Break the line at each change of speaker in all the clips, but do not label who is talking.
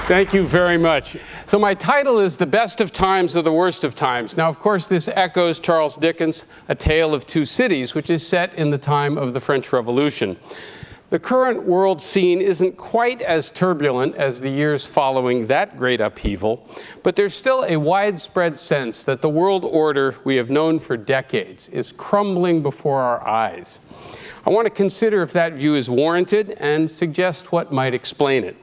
Thank you very much. So my title is The Best of Times or the Worst of Times. Now, of course, this echoes Charles Dickens' A Tale of Two Cities, which is set in the time of the French Revolution. The current world scene isn't quite as turbulent as the years following that great upheaval, but there's still a widespread sense that the world order we have known for decades is crumbling before our eyes. I want to consider if that view is warranted and suggest what might explain it.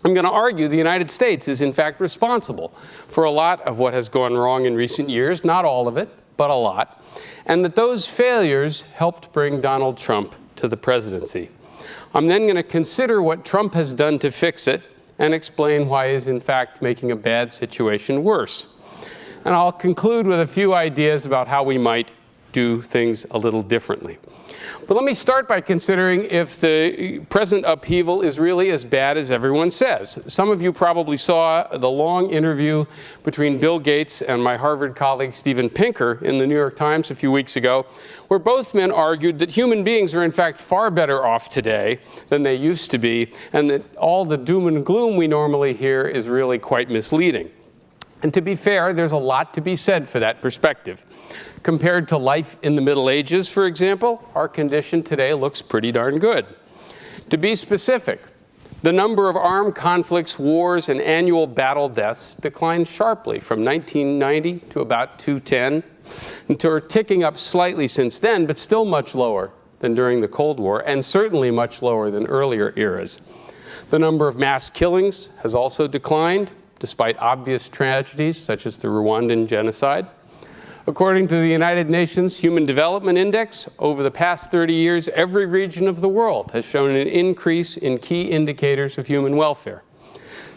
I'm going to argue the United States is in fact responsible for a lot of what has gone wrong in recent years, not all of it, but a lot, and that those failures helped bring Donald Trump to the presidency. I'm then going to consider what Trump has done to fix it and explain why he is in fact making a bad situation worse. And I'll conclude with a few ideas about how we might do things a little differently. But let me start by considering if the present upheaval is really as bad as everyone says. Some of you probably saw the long interview between Bill Gates and my Harvard colleague Steven Pinker in the New York Times a few weeks ago, where both men argued that human beings are in fact far better off today than they used to be, and that all the doom and gloom we normally hear is really quite misleading. And to be fair, there's a lot to be said for that perspective. Compared to life in the Middle Ages, for example, our condition today looks pretty darn good. To be specific, the number of armed conflicts, wars, and annual battle deaths declined sharply from 1990 to about 2010, and are ticking up slightly since then, but still much lower than during the Cold War, and certainly much lower than earlier eras. The number of mass killings has also declined, despite obvious tragedies such as the Rwandan genocide. According to the United Nations Human Development Index, over the past 30 years, every region of the world has shown an increase in key indicators of human welfare.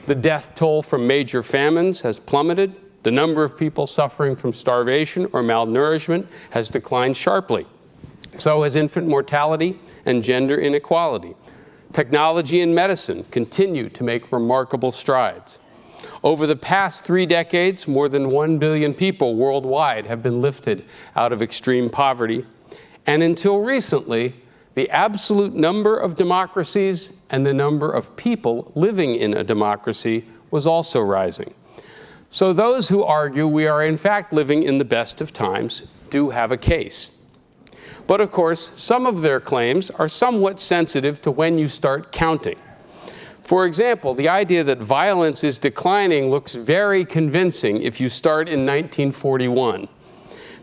The death toll from major famines has plummeted. The number of people suffering from starvation or malnourishment has declined sharply. So has infant mortality and gender inequality. Technology and medicine continue to make remarkable strides. Over the past 3 decades, more than 1 billion people worldwide have been lifted out of extreme poverty. And until recently, the absolute number of democracies and the number of people living in a democracy was also rising. So those who argue we are in fact living in the best of times do have a case. But of course, some of their claims are somewhat sensitive to when you start counting. For example, the idea that violence is declining looks very convincing if you start in 1941.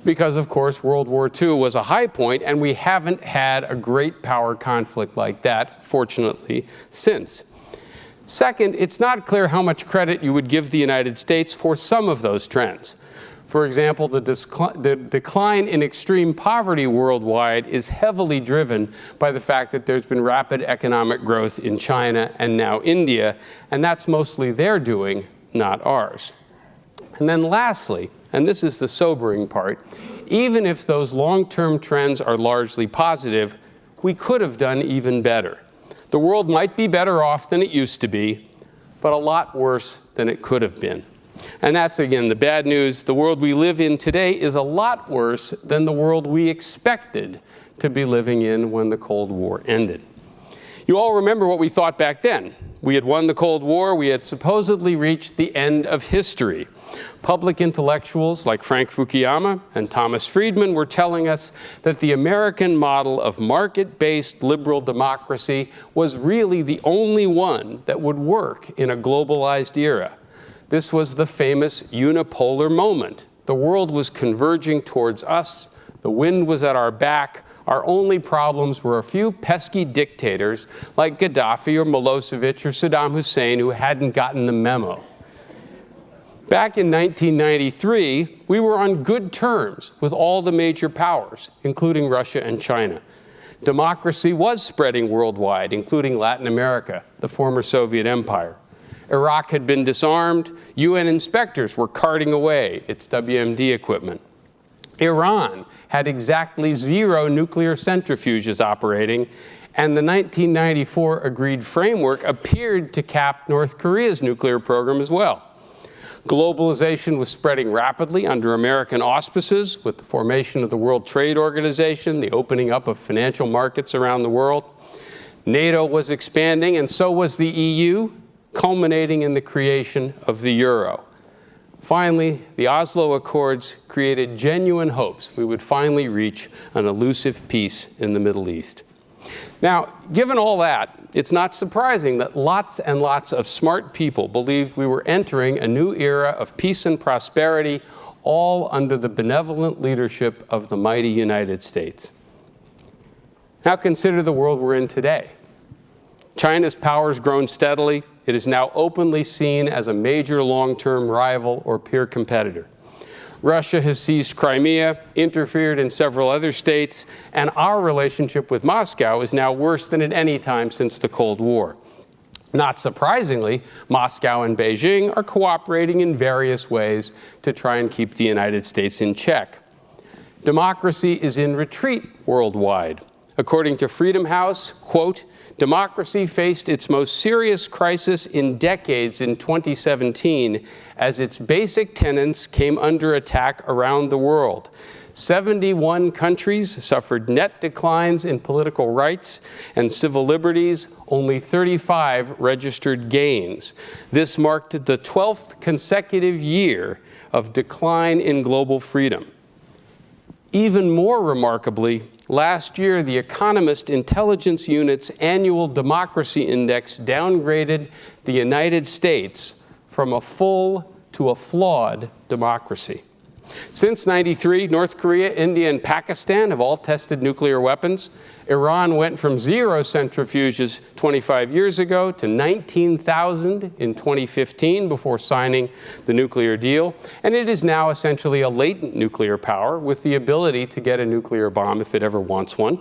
Because, of course, World War II was a high point, and we haven't had a great power conflict like that, fortunately, since. Second, it's not clear how much credit you would give the United States for some of those trends. For example, the decline in extreme poverty worldwide is heavily driven by the fact that there's been rapid economic growth in China and now India, and that's mostly their doing, not ours. And then lastly, and this is the sobering part, even if those long-term trends are largely positive, we could have done even better. The world might be better off than it used to be, but a lot worse than it could have been. And that's, again, the bad news. The world we live in today is a lot worse than the world we expected to be living in when the Cold War ended. You all remember what we thought back then. We had won the Cold War. We had supposedly reached the end of history. Public intellectuals like Frank Fukuyama and Thomas Friedman were telling us that the American model of market-based liberal democracy was really the only one that would work in a globalized era. This was the famous unipolar moment. The world was converging towards us. The wind was at our back. Our only problems were a few pesky dictators like Gaddafi or Milosevic or Saddam Hussein who hadn't gotten the memo. Back in 1993, we were on good terms with all the major powers, including Russia and China. Democracy was spreading worldwide, including Latin America, the former Soviet Empire. Iraq had been disarmed. UN inspectors were carting away its WMD equipment. Iran had exactly 0 nuclear centrifuges operating, and the 1994 agreed framework appeared to cap North Korea's nuclear program as well. Globalization was spreading rapidly under American auspices with the formation of the World Trade Organization, the opening up of financial markets around the world. NATO was expanding, and so was the EU. culminating in the creation of the euro. Finally, the Oslo Accords created genuine hopes we would finally reach an elusive peace in the Middle East. Now, given all that, it's not surprising that lots and lots of smart people believed we were entering a new era of peace and prosperity, all under the benevolent leadership of the mighty United States. Now consider the world we're in today. China's power has grown steadily. It is now openly seen as a major long-term rival or peer competitor. Russia has seized Crimea, interfered in several other states, and our relationship with Moscow is now worse than at any time since the Cold War. Not surprisingly, Moscow and Beijing are cooperating in various ways to try and keep the United States in check. Democracy is in retreat worldwide. According to Freedom House, quote, democracy faced its most serious crisis in decades in 2017 as its basic tenets came under attack around the world. 71 countries suffered net declines in political rights and civil liberties, only 35 registered gains. This marked the 12th consecutive year of decline in global freedom. Even more remarkably, last year, the Economist Intelligence Unit's annual democracy index downgraded the United States from a full to a flawed democracy. Since '93, North Korea, India, and Pakistan have all tested nuclear weapons. Iran went from 0 centrifuges 25 years ago to 19,000 in 2015 before signing the nuclear deal. And it is now essentially a latent nuclear power with the ability to get a nuclear bomb if it ever wants one.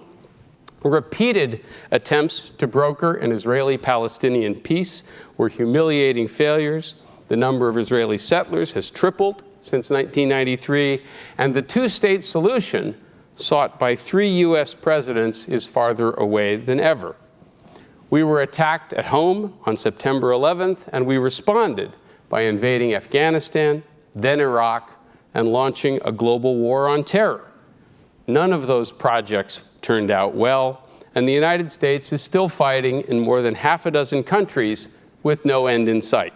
Repeated attempts to broker an Israeli-Palestinian peace were humiliating failures. The number of Israeli settlers has tripled since 1993, and the two-state solution sought by 3 U.S. presidents is farther away than ever. We were attacked at home on September 11th, and we responded by invading Afghanistan, then Iraq, and launching a global war on terror. None of those projects turned out well, and the United States is still fighting in more than half a dozen countries with no end in sight.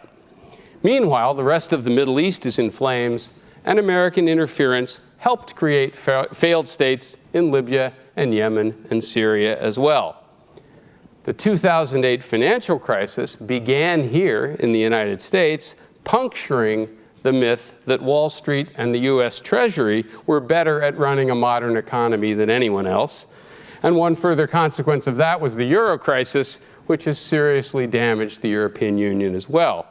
Meanwhile, the rest of the Middle East is in flames, and American interference helped create failed states in Libya and Yemen and Syria as well. The 2008 financial crisis began here in the United States, puncturing the myth that Wall Street and the U.S. Treasury were better at running a modern economy than anyone else. And one further consequence of that was the euro crisis, which has seriously damaged the European Union as well.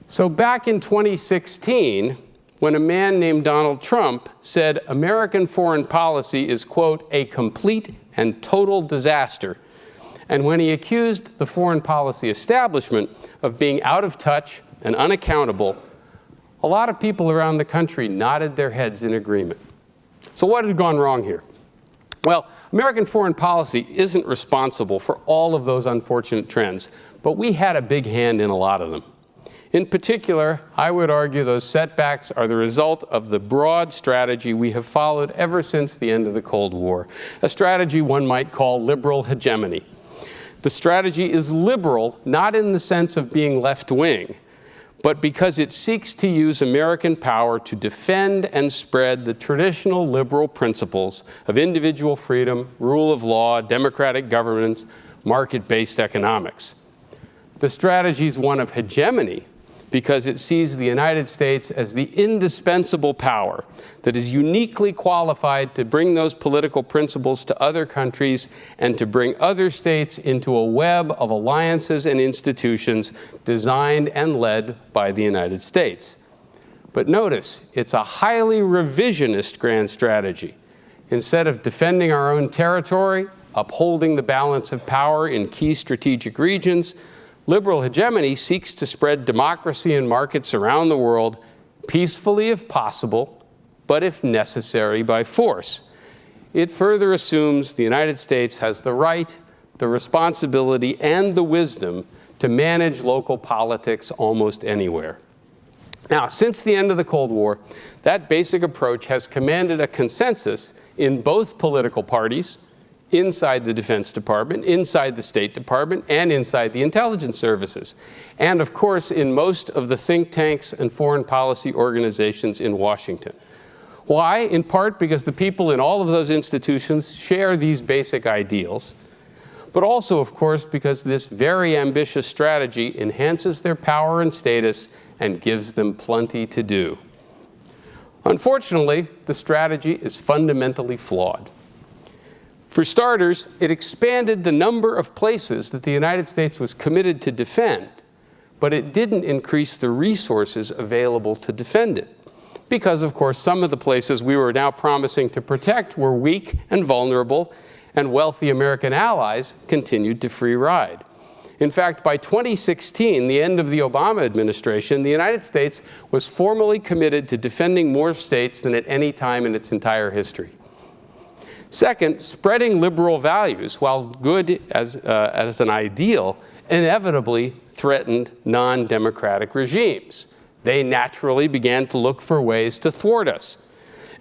So back in 2016, when a man named Donald Trump said American foreign policy is, quote, a complete and total disaster, and when he accused the foreign policy establishment of being out of touch and unaccountable, a lot of people around the country nodded their heads in agreement. So what had gone wrong here? Well, American foreign policy isn't responsible for all of those unfortunate trends, but we had a big hand in a lot of them. In particular, I would argue those setbacks are the result of the broad strategy we have followed ever since the end of the Cold War, a strategy one might call liberal hegemony. The strategy is liberal not in the sense of being left-wing, but because it seeks to use American power to defend and spread the traditional liberal principles of individual freedom, rule of law, democratic governance, market-based economics. The strategy is one of hegemony, because it sees the United States as the indispensable power that is uniquely qualified to bring those political principles to other countries and to bring other states into a web of alliances and institutions designed and led by the United States. But notice, it's a highly revisionist grand strategy. Instead of defending our own territory, upholding the balance of power in key strategic regions, liberal hegemony seeks to spread democracy and markets around the world peacefully if possible, but if necessary by force. It further assumes the United States has the right, the responsibility, and the wisdom to manage local politics almost anywhere. Now, since the end of the Cold War, that basic approach has commanded a consensus in both political parties, inside the Defense Department, inside the State Department, and inside the intelligence services. And of course, in most of the think tanks and foreign policy organizations in Washington. Why? In part because the people in all of those institutions share these basic ideals, but also, of course, because this very ambitious strategy enhances their power and status and gives them plenty to do. Unfortunately, the strategy is fundamentally flawed. For starters, it expanded the number of places that the United States was committed to defend, but it didn't increase the resources available to defend it. Because, of course, some of the places we were now promising to protect were weak and vulnerable, and wealthy American allies continued to free ride. In fact, by 2016, the end of the Obama administration, the United States was formally committed to defending more states than at any time in its entire history. Second, spreading liberal values, while good as an ideal, inevitably threatened non-democratic regimes. They naturally began to look for ways to thwart us.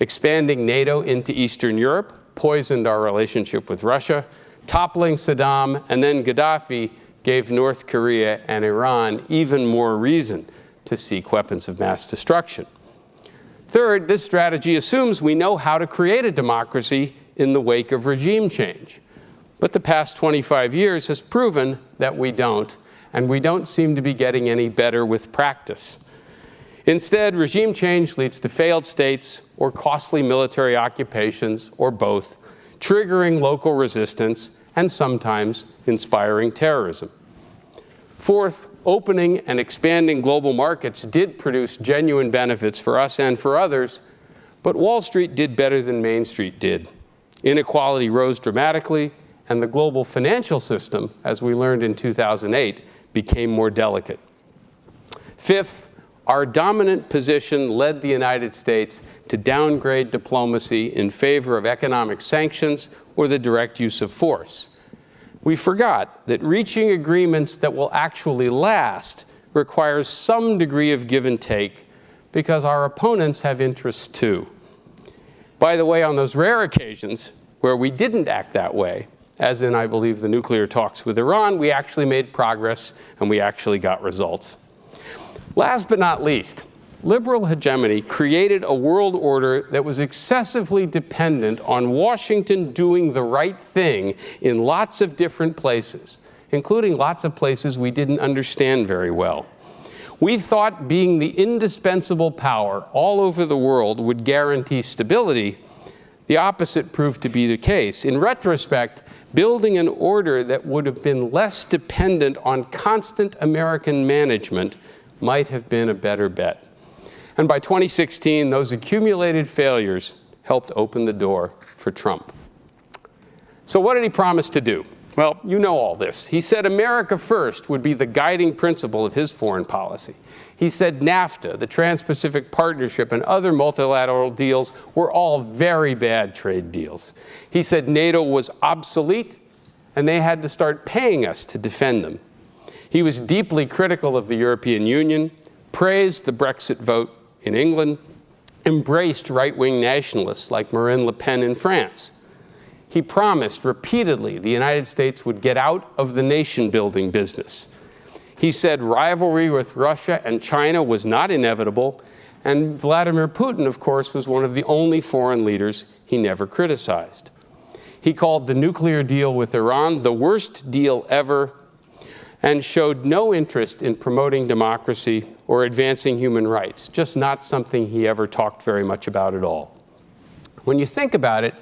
Expanding NATO into Eastern Europe poisoned our relationship with Russia. Toppling Saddam and then Gaddafi gave North Korea and Iran even more reason to seek weapons of mass destruction. Third, this strategy assumes we know how to create a democracy in the wake of regime change. But the past 25 years has proven that we don't, and we don't seem to be getting any better with practice. Instead, regime change leads to failed states or costly military occupations, or both, triggering local resistance and sometimes inspiring terrorism. Fourth, opening and expanding global markets did produce genuine benefits for us and for others, but Wall Street did better than Main Street did. Inequality rose dramatically, and the global financial system, as we learned in 2008, became more delicate. Fifth, our dominant position led the United States to downgrade diplomacy in favor of economic sanctions or the direct use of force. We forgot that reaching agreements that will actually last requires some degree of give and take, because our opponents have interests too. By the way, on those rare occasions where we didn't act that way, as in, I believe, the nuclear talks with Iran, we actually made progress and we actually got results. Last but not least, liberal hegemony created a world order that was excessively dependent on Washington doing the right thing in lots of different places, including lots of places we didn't understand very well. We thought being the indispensable power all over the world would guarantee stability. The opposite proved to be the case. In retrospect, building an order that would have been less dependent on constant American management might have been a better bet. And by 2016, those accumulated failures helped open the door for Trump. So what did he promise to do? Well, you know all this. He said America first would be the guiding principle of his foreign policy. He said NAFTA, the Trans-Pacific Partnership, and other multilateral deals were all very bad trade deals. He said NATO was obsolete, and they had to start paying us to defend them. He was deeply critical of the European Union, praised the Brexit vote in England, embraced right-wing nationalists like Marine Le Pen in France. He promised repeatedly the United States would get out of the nation-building business. He said rivalry with Russia and China was not inevitable, and Vladimir Putin, of course, was one of the only foreign leaders he never criticized. He called the nuclear deal with Iran the worst deal ever, and showed no interest in promoting democracy or advancing human rights, just not something he ever talked very much about at all. When you think about it,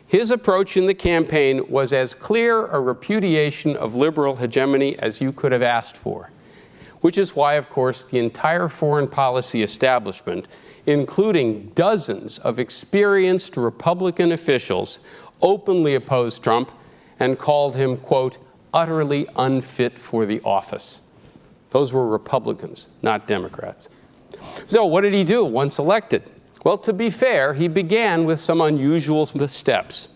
his approach in the campaign was as clear a repudiation of liberal hegemony as you could have asked for, which is why, of course, the entire foreign policy establishment, including dozens of experienced Republican officials, openly opposed Trump and called him, quote, utterly unfit for the office. Those were Republicans, not Democrats. So what did he do once elected? Well, to be fair, he began with some unusual steps.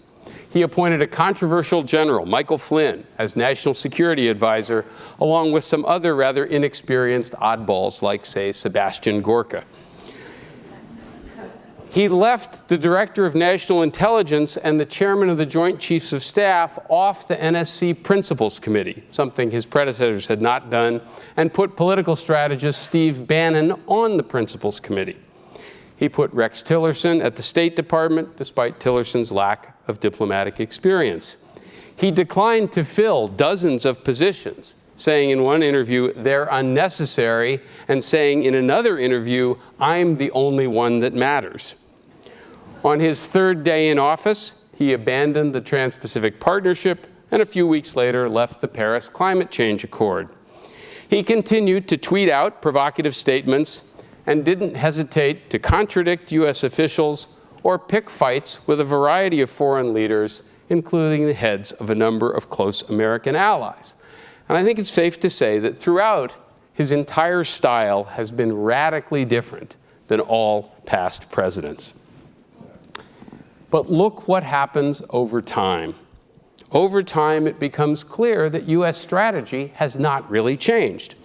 He appointed a controversial general, Michael Flynn, as national security advisor, along with some other rather inexperienced oddballs like, say, Sebastian Gorka. He left the Director of National Intelligence and the Chairman of the Joint Chiefs of Staff off the NSC Principals Committee, something his predecessors had not done, and put political strategist Steve Bannon on the Principals Committee. He put Rex Tillerson at the State Department, despite Tillerson's lack of diplomatic experience. He declined to fill dozens of positions, saying in one interview, "They're unnecessary," and saying in another interview, "I'm the only one that matters." On his third day in office, he abandoned the Trans-Pacific Partnership and a few weeks later left the Paris Climate Change Accord. He continued to tweet out provocative statements and didn't hesitate to contradict U.S. officials or pick fights with a variety of foreign leaders, including the heads of a number of close American allies. And I think it's safe to say that throughout, his entire style has been radically different than all past presidents. But look what happens over time. Over time, it becomes clear that U.S. strategy has not really changed.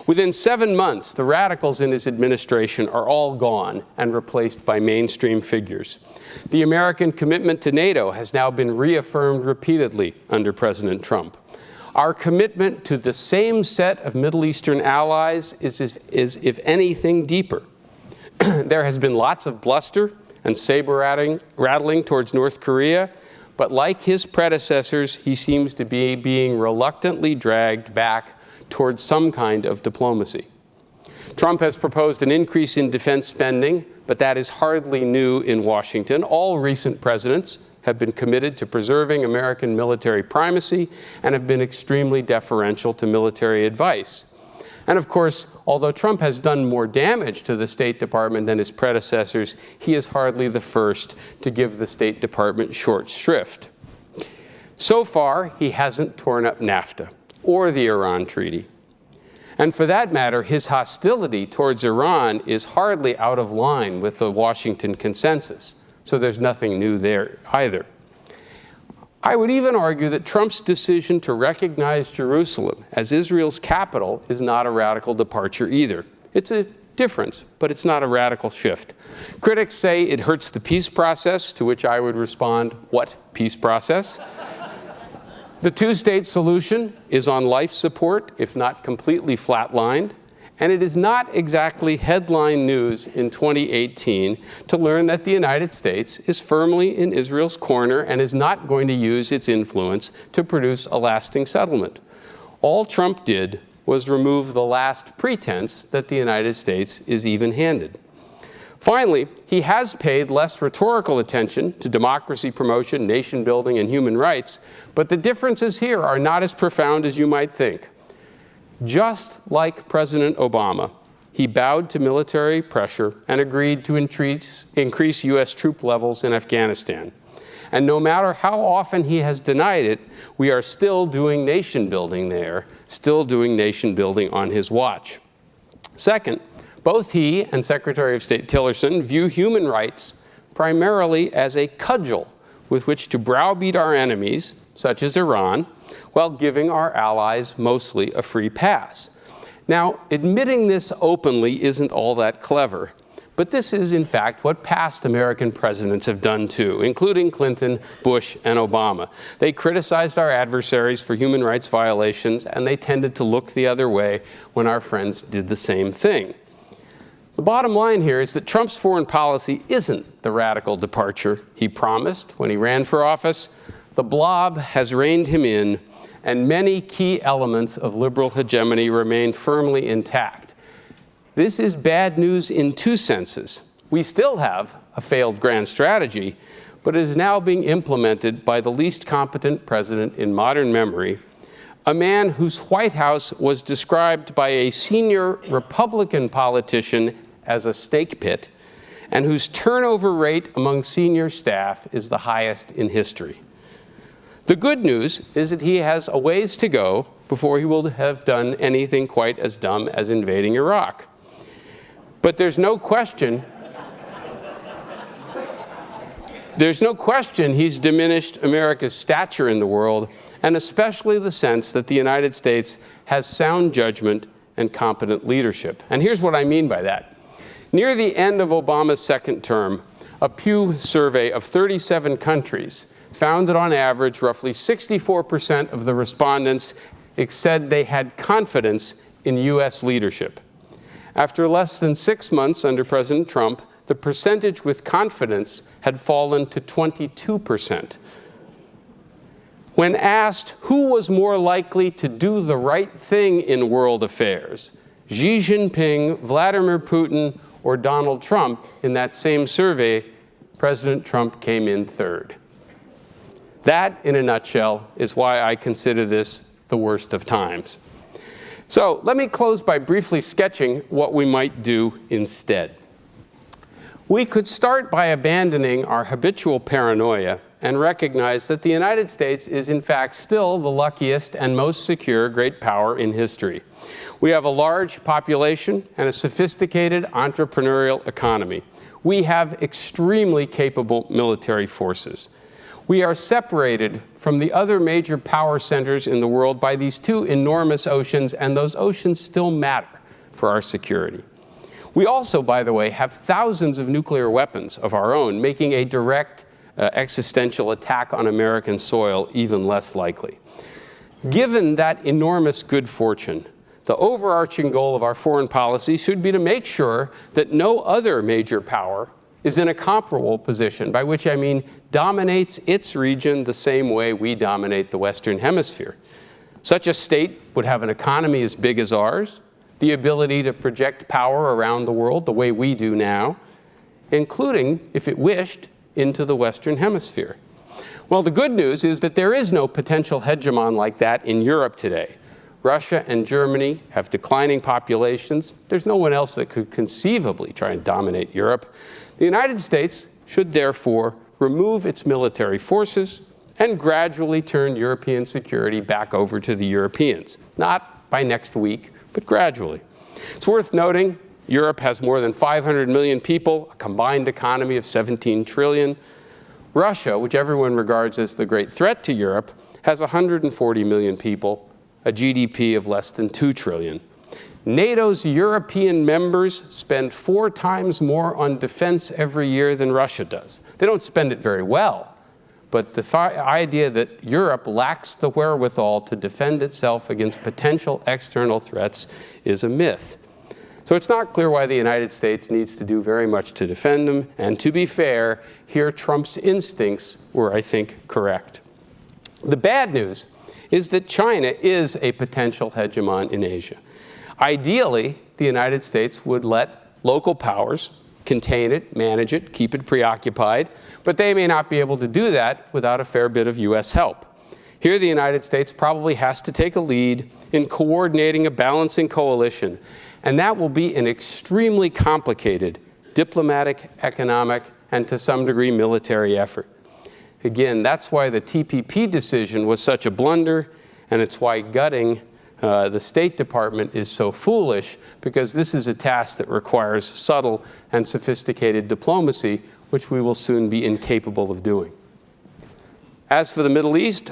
Within 7 months, the radicals in his administration are all gone and replaced by mainstream figures. The American commitment to NATO has now been reaffirmed repeatedly under President Trump. Our commitment to the same set of Middle Eastern allies is if anything, deeper. There has been lots of bluster and saber-rattling towards North Korea, but like his predecessors, he seems to be being reluctantly dragged back towards some kind of diplomacy. Trump has proposed an increase in defense spending, but that is hardly new in Washington. All recent presidents have been committed to preserving American military primacy and have been extremely deferential to military advice. And of course, although Trump has done more damage to the State Department than his predecessors, he is hardly the first to give the State Department short shrift. So far, he hasn't torn up NAFTA or the Iran treaty. And for that matter, his hostility towards Iran is hardly out of line with the Washington consensus. So there's nothing new there either. I would even argue that Trump's decision to recognize Jerusalem as Israel's capital is not a radical departure either. It's a difference, but it's not a radical shift. Critics say it hurts the peace process, to which I would respond, what peace process? The two-state solution is on life support, if not completely flatlined, and it is not exactly headline news in 2018 to learn that the United States is firmly in Israel's corner and is not going to use its influence to produce a lasting settlement. All Trump did was remove the last pretense that the United States is even-handed. Finally, he has paid less rhetorical attention to democracy promotion, nation building, and human rights, but the differences here are not as profound as you might think. Just like President Obama, he bowed to military pressure and agreed to increase U.S. troop levels in Afghanistan. And no matter how often he has denied it, we are still doing nation building there, still doing nation building on his watch. Second, both he and Secretary of State Tillerson view human rights primarily as a cudgel with which to browbeat our enemies, such as Iran, while giving our allies mostly a free pass. Now, admitting this openly isn't all that clever, but this is, in fact, what past American presidents have done too, including Clinton, Bush, and Obama. They criticized our adversaries for human rights violations, and they tended to look the other way when our friends did the same thing. The bottom line here is that Trump's foreign policy isn't the radical departure he promised when he ran for office. The blob has reined him in, and many key elements of liberal hegemony remain firmly intact. This is bad news in two senses. We still have a failed grand strategy, but it is now being implemented by the least competent president in modern memory, a man whose White House was described by a senior Republican politician as a snake pit, and whose turnover rate among senior staff is the highest in history. The good news is that he has a ways to go before he will have done anything quite as dumb as invading Iraq. But there's no question he's diminished America's stature in the world, and especially the sense that the United States has sound judgment and competent leadership. And here's what I mean by that. Near the end of Obama's second term, A Pew survey of 37 countries found that on average, roughly 64% of the respondents said they had confidence in U.S. leadership. After less than 6 months under President Trump, the percentage with confidence had fallen to 22%. When asked who was more likely to do the right thing in world affairs, Xi Jinping, Vladimir Putin, or Donald Trump, in that same survey, President Trump came in third. That, in a nutshell, is why I consider this the worst of times. So let me close by briefly sketching what we might do instead. We could start by abandoning our habitual paranoia and recognize that the United States is in fact still the luckiest and most secure great power in history. We have a large population and a sophisticated entrepreneurial economy. We have extremely capable military forces. We are separated from the other major power centers in the world by these two enormous oceans, and those oceans still matter for our security. We also, by the way, have thousands of nuclear weapons of our own, making a direct existential attack on American soil even less likely. Given that enormous good fortune, the overarching goal of our foreign policy should be to make sure that no other major power is in a comparable position, by which I mean dominates its region the same way we dominate the Western Hemisphere. Such a state would have an economy as big as ours, the ability to project power around the world the way we do now, including, if it wished, into the Western Hemisphere. Well, the good news is that there is no potential hegemon like that in Europe today. Russia and Germany have declining populations. There's no one else that could conceivably try and dominate Europe. The United States should therefore remove its military forces and gradually turn European security back over to the Europeans. Not by next week, but gradually. It's worth noting Europe has more than 500 million people, a combined economy of 17 trillion. Russia, which everyone regards as the great threat to Europe, has 140 million people, a GDP of less than 2 trillion. NATO's European members spend 4 times more on defense every year than Russia does. They don't spend it very well, but the idea that Europe lacks the wherewithal to defend itself against potential external threats is a myth. So it's not clear why the United States needs to do very much to defend them, and to be fair, here Trump's instincts were, I think, correct. The bad news is that China is a potential hegemon in Asia. Ideally, the United States would let local powers contain it, manage it, keep it preoccupied, but they may not be able to do that without a fair bit of U.S. help. Here, the United States probably has to take a lead in coordinating a balancing coalition, and that will be an extremely complicated diplomatic, economic, and to some degree military effort. Again, that's why the TPP decision was such a blunder, and it's why gutting the State Department is so foolish, because this is a task that requires subtle and sophisticated diplomacy, which we will soon be incapable of doing. As for the Middle East,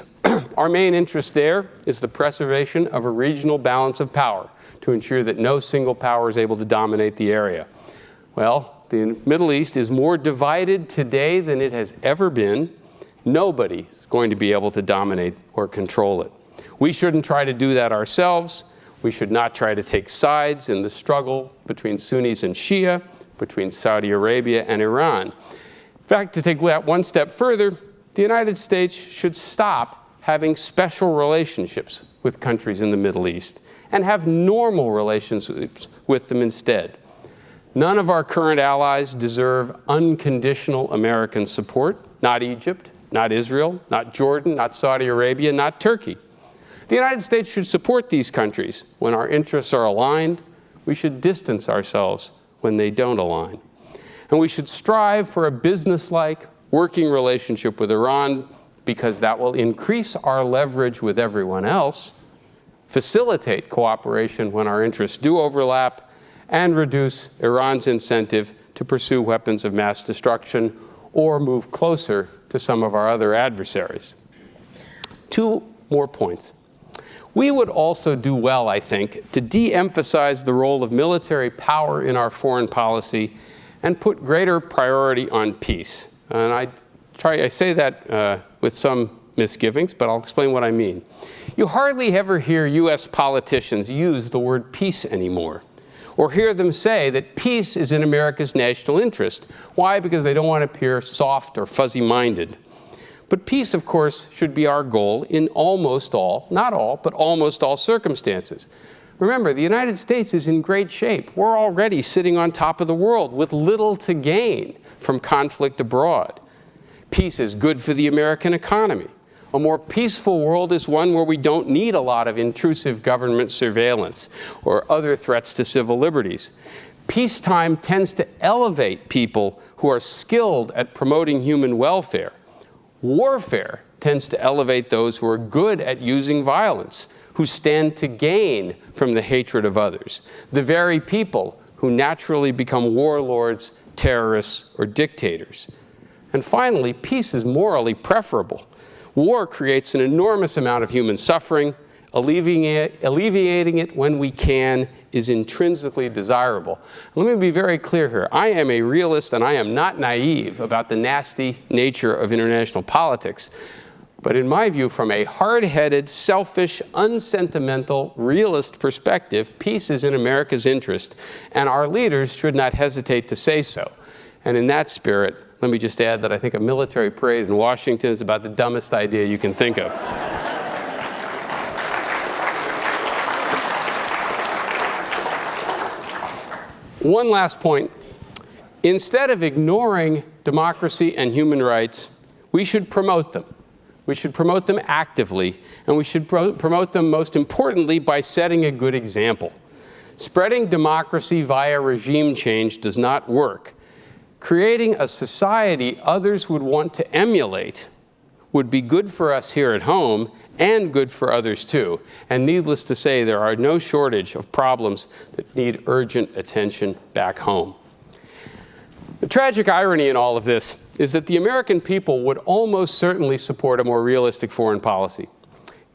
our main interest there is the preservation of a regional balance of power to ensure that no single power is able to dominate the area. Well, the Middle East is more divided today than it has ever been. Nobody is going to be able to dominate or control it. We shouldn't try to do that ourselves. We should not try to take sides in the struggle between Sunnis and Shia, between Saudi Arabia and Iran. In fact, to take that one step further, the United States should stop having special relationships with countries in the Middle East and have normal relationships with them instead. None of our current allies deserve unconditional American support, not Egypt, not Israel, not Jordan, not Saudi Arabia, not Turkey. The United States should support these countries when our interests are aligned. We should distance ourselves when they don't align. And we should strive for a business-like working relationship with Iran, because that will increase our leverage with everyone else, facilitate cooperation when our interests do overlap, and reduce Iran's incentive to pursue weapons of mass destruction or move closer to some of our other adversaries. 2 more points. We would also do well, I think, to de-emphasize the role of military power in our foreign policy and put greater priority on peace. And I say that with some misgivings, but I'll explain what I mean. You hardly ever hear U.S. politicians use the word peace anymore, or hear them say that peace is in America's national interest. Why? Because they don't want to appear soft or fuzzy-minded. But peace, of course, should be our goal in almost all, not all, but almost all circumstances. Remember, the United States is in great shape. We're already sitting on top of the world with little to gain from conflict abroad. Peace is good for the American economy. A more peaceful world is one where we don't need a lot of intrusive government surveillance or other threats to civil liberties. Peacetime tends to elevate people who are skilled at promoting human welfare. Warfare tends to elevate those who are good at using violence, who stand to gain from the hatred of others, the very people who naturally become warlords, terrorists, or dictators. And finally, peace is morally preferable. War creates an enormous amount of human suffering. Alleviating it when we can is intrinsically desirable. Let me be very clear here. I am a realist and I am not naive about the nasty nature of international politics. But in my view, from a hard-headed, selfish, unsentimental, realist perspective, peace is in America's interest, and our leaders should not hesitate to say so. And in that spirit, let me just add that I think a military parade in Washington is about the dumbest idea you can think of. One last point. Instead of ignoring democracy and human rights, we should promote them. We should promote them actively, and we should promote them most importantly by setting a good example. Spreading democracy via regime change does not work. Creating a society others would want to emulate would be good for us here at home and good for others too. And needless to say, there are no shortage of problems that need urgent attention back home. The tragic irony in all of this is that the American people would almost certainly support a more realistic foreign policy.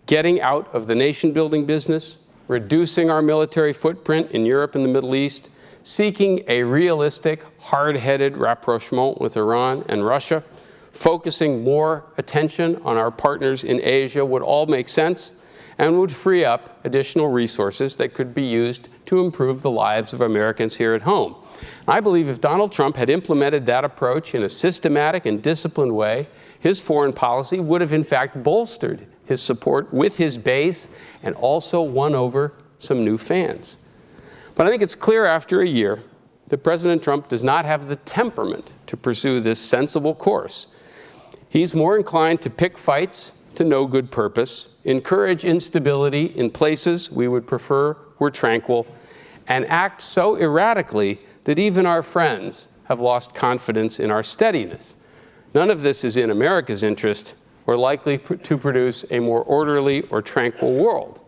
Getting out of the nation-building business, reducing our military footprint in Europe and the Middle East, seeking a realistic, hard-headed rapprochement with Iran and Russia, focusing more attention on our partners in Asia would all make sense and would free up additional resources that could be used to improve the lives of Americans here at home. I believe if Donald Trump had implemented that approach in a systematic and disciplined way, his foreign policy would have in fact bolstered his support with his base and also won over some new fans. But I think it's clear after a year that President Trump does not have the temperament to pursue this sensible course. He's more inclined to pick fights to no good purpose, encourage instability in places we would prefer were tranquil, and act so erratically that even our friends have lost confidence in our steadiness. None of this is in America's interest or likely to produce a more orderly or tranquil world.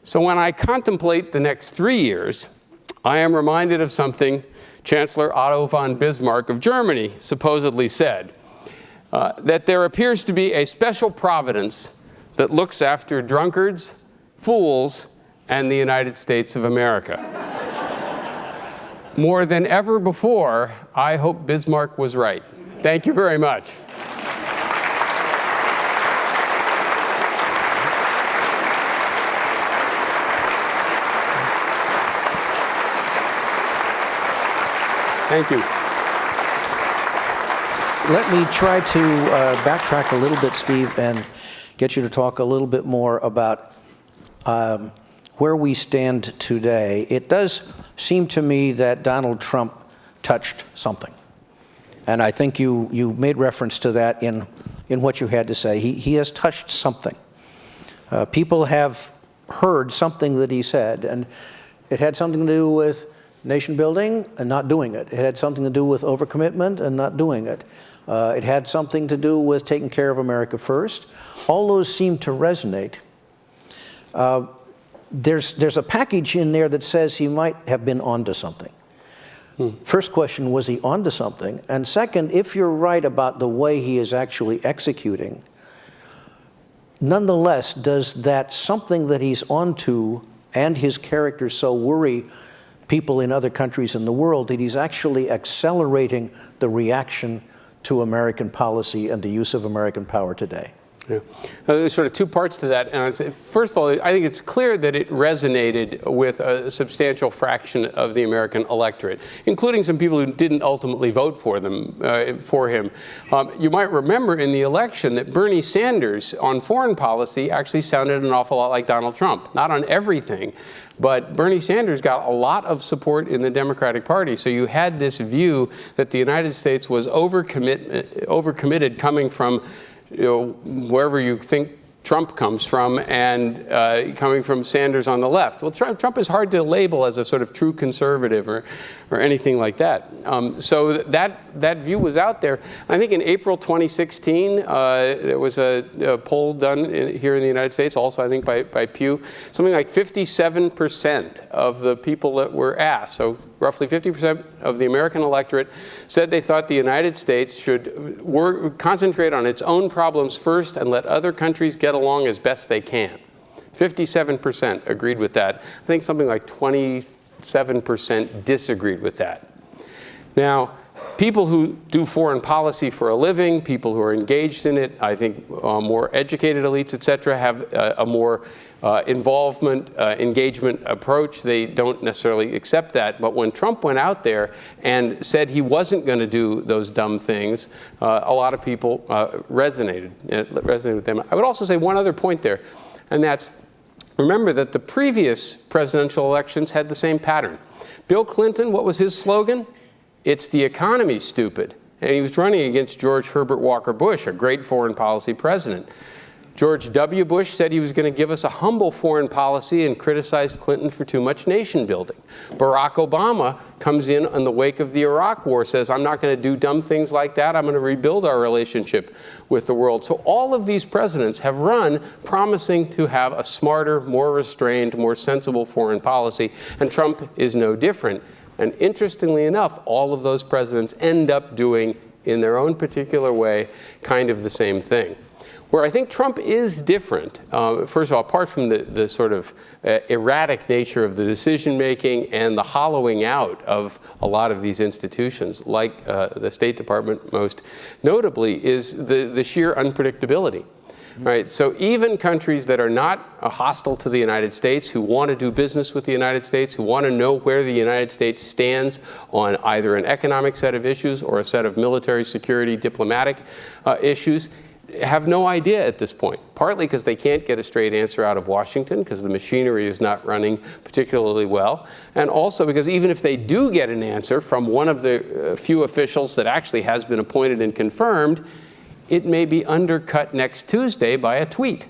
So when I contemplate the next 3 years, I am reminded of something Chancellor Otto von Bismarck of Germany supposedly said, that there appears to be a special providence that looks after drunkards, fools, and the United States of America. More than ever before, I hope Bismarck was right. Thank you very much. Thank you.
Let me try to backtrack a little bit, Steve, and get you to talk a little bit more about where we stand today. It does seem to me that Donald Trump touched something. And I think you made reference to that in what you had to say. He has touched something. People have heard something that he said, and it had something to do with nation building and not doing it. It had something to do with overcommitment and not doing it. It had something to do with taking care of America first. All those seem to resonate. There's a package in there that says he might have been onto something. First question, was he onto something? And second, if you're right about the way he is actually executing, nonetheless, does that something that he's onto and his character so worry people in other countries in the world that he's actually accelerating the reaction to American policy and the use of American power today?
Yeah. There's sort of two parts to that. And first of all, I think it's clear that it resonated with a substantial fraction of the American electorate, including some people who didn't ultimately vote for him. You might remember in the election that Bernie Sanders on foreign policy actually sounded an awful lot like Donald Trump. Not on everything, but Bernie Sanders got a lot of support in the Democratic Party. So you had this view that the United States was overcommitted coming from wherever you think Trump comes from, and coming from Sanders on the left. Well, Trump is hard to label as a sort of true conservative or anything like that. So that view was out there. I think in April 2016, there was a poll done here in the United States, also I think by Pew. Something like 57% of the people that were asked, so roughly 50% of the American electorate, said they thought the United States should concentrate on its own problems first and let other countries get along as best they can. 57% agreed with that. I think something like 27% disagreed with that. Now, people who do foreign policy for a living, people who are engaged in it, I think more educated elites, et cetera, have a more engagement approach. They don't necessarily accept that. But when Trump went out there and said he wasn't going to do those dumb things, a lot of people resonated with them. I would also say one other point there, and that's, remember that the previous presidential elections had the same pattern. Bill Clinton, what was his slogan? It's the economy, stupid. And he was running against George Herbert Walker Bush, a great foreign policy president. George W. Bush said he was going to give us a humble foreign policy and criticized Clinton for too much nation building. Barack Obama comes in the wake of the Iraq War, says, I'm not going to do dumb things like that. I'm going to rebuild our relationship with the world. So all of these presidents have run promising to have a smarter, more restrained, more sensible foreign policy, and Trump is no different. And interestingly enough, all of those presidents end up doing, in their own particular way, kind of the same thing. Where I think Trump is different, first of all, apart from the sort of erratic nature of the decision-making and the hollowing out of a lot of these institutions, like the State Department most notably, is the sheer unpredictability. Right, so even countries that are not hostile to the United States, who want to do business with the United States, who want to know where the United States stands on either an economic set of issues or a set of military, security, diplomatic issues, have no idea at this point, partly because they can't get a straight answer out of Washington because the machinery is not running particularly well, and also because even if they do get an answer from one of the few officials that actually has been appointed and confirmed, it may be undercut next Tuesday by a tweet.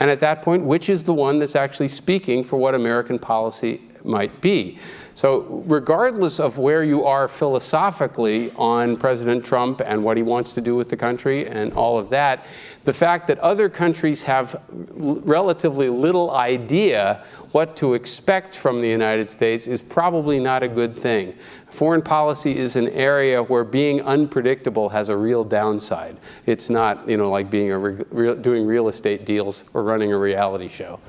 And at that point, which is the one that's actually speaking for what American policy might be? So regardless of where you are philosophically on President Trump and what he wants to do with the country and all of that, the fact that other countries have relatively little idea what to expect from the United States is probably not a good thing. Foreign policy is an area where being unpredictable has a real downside. It's not, like being doing real estate deals or running a reality show.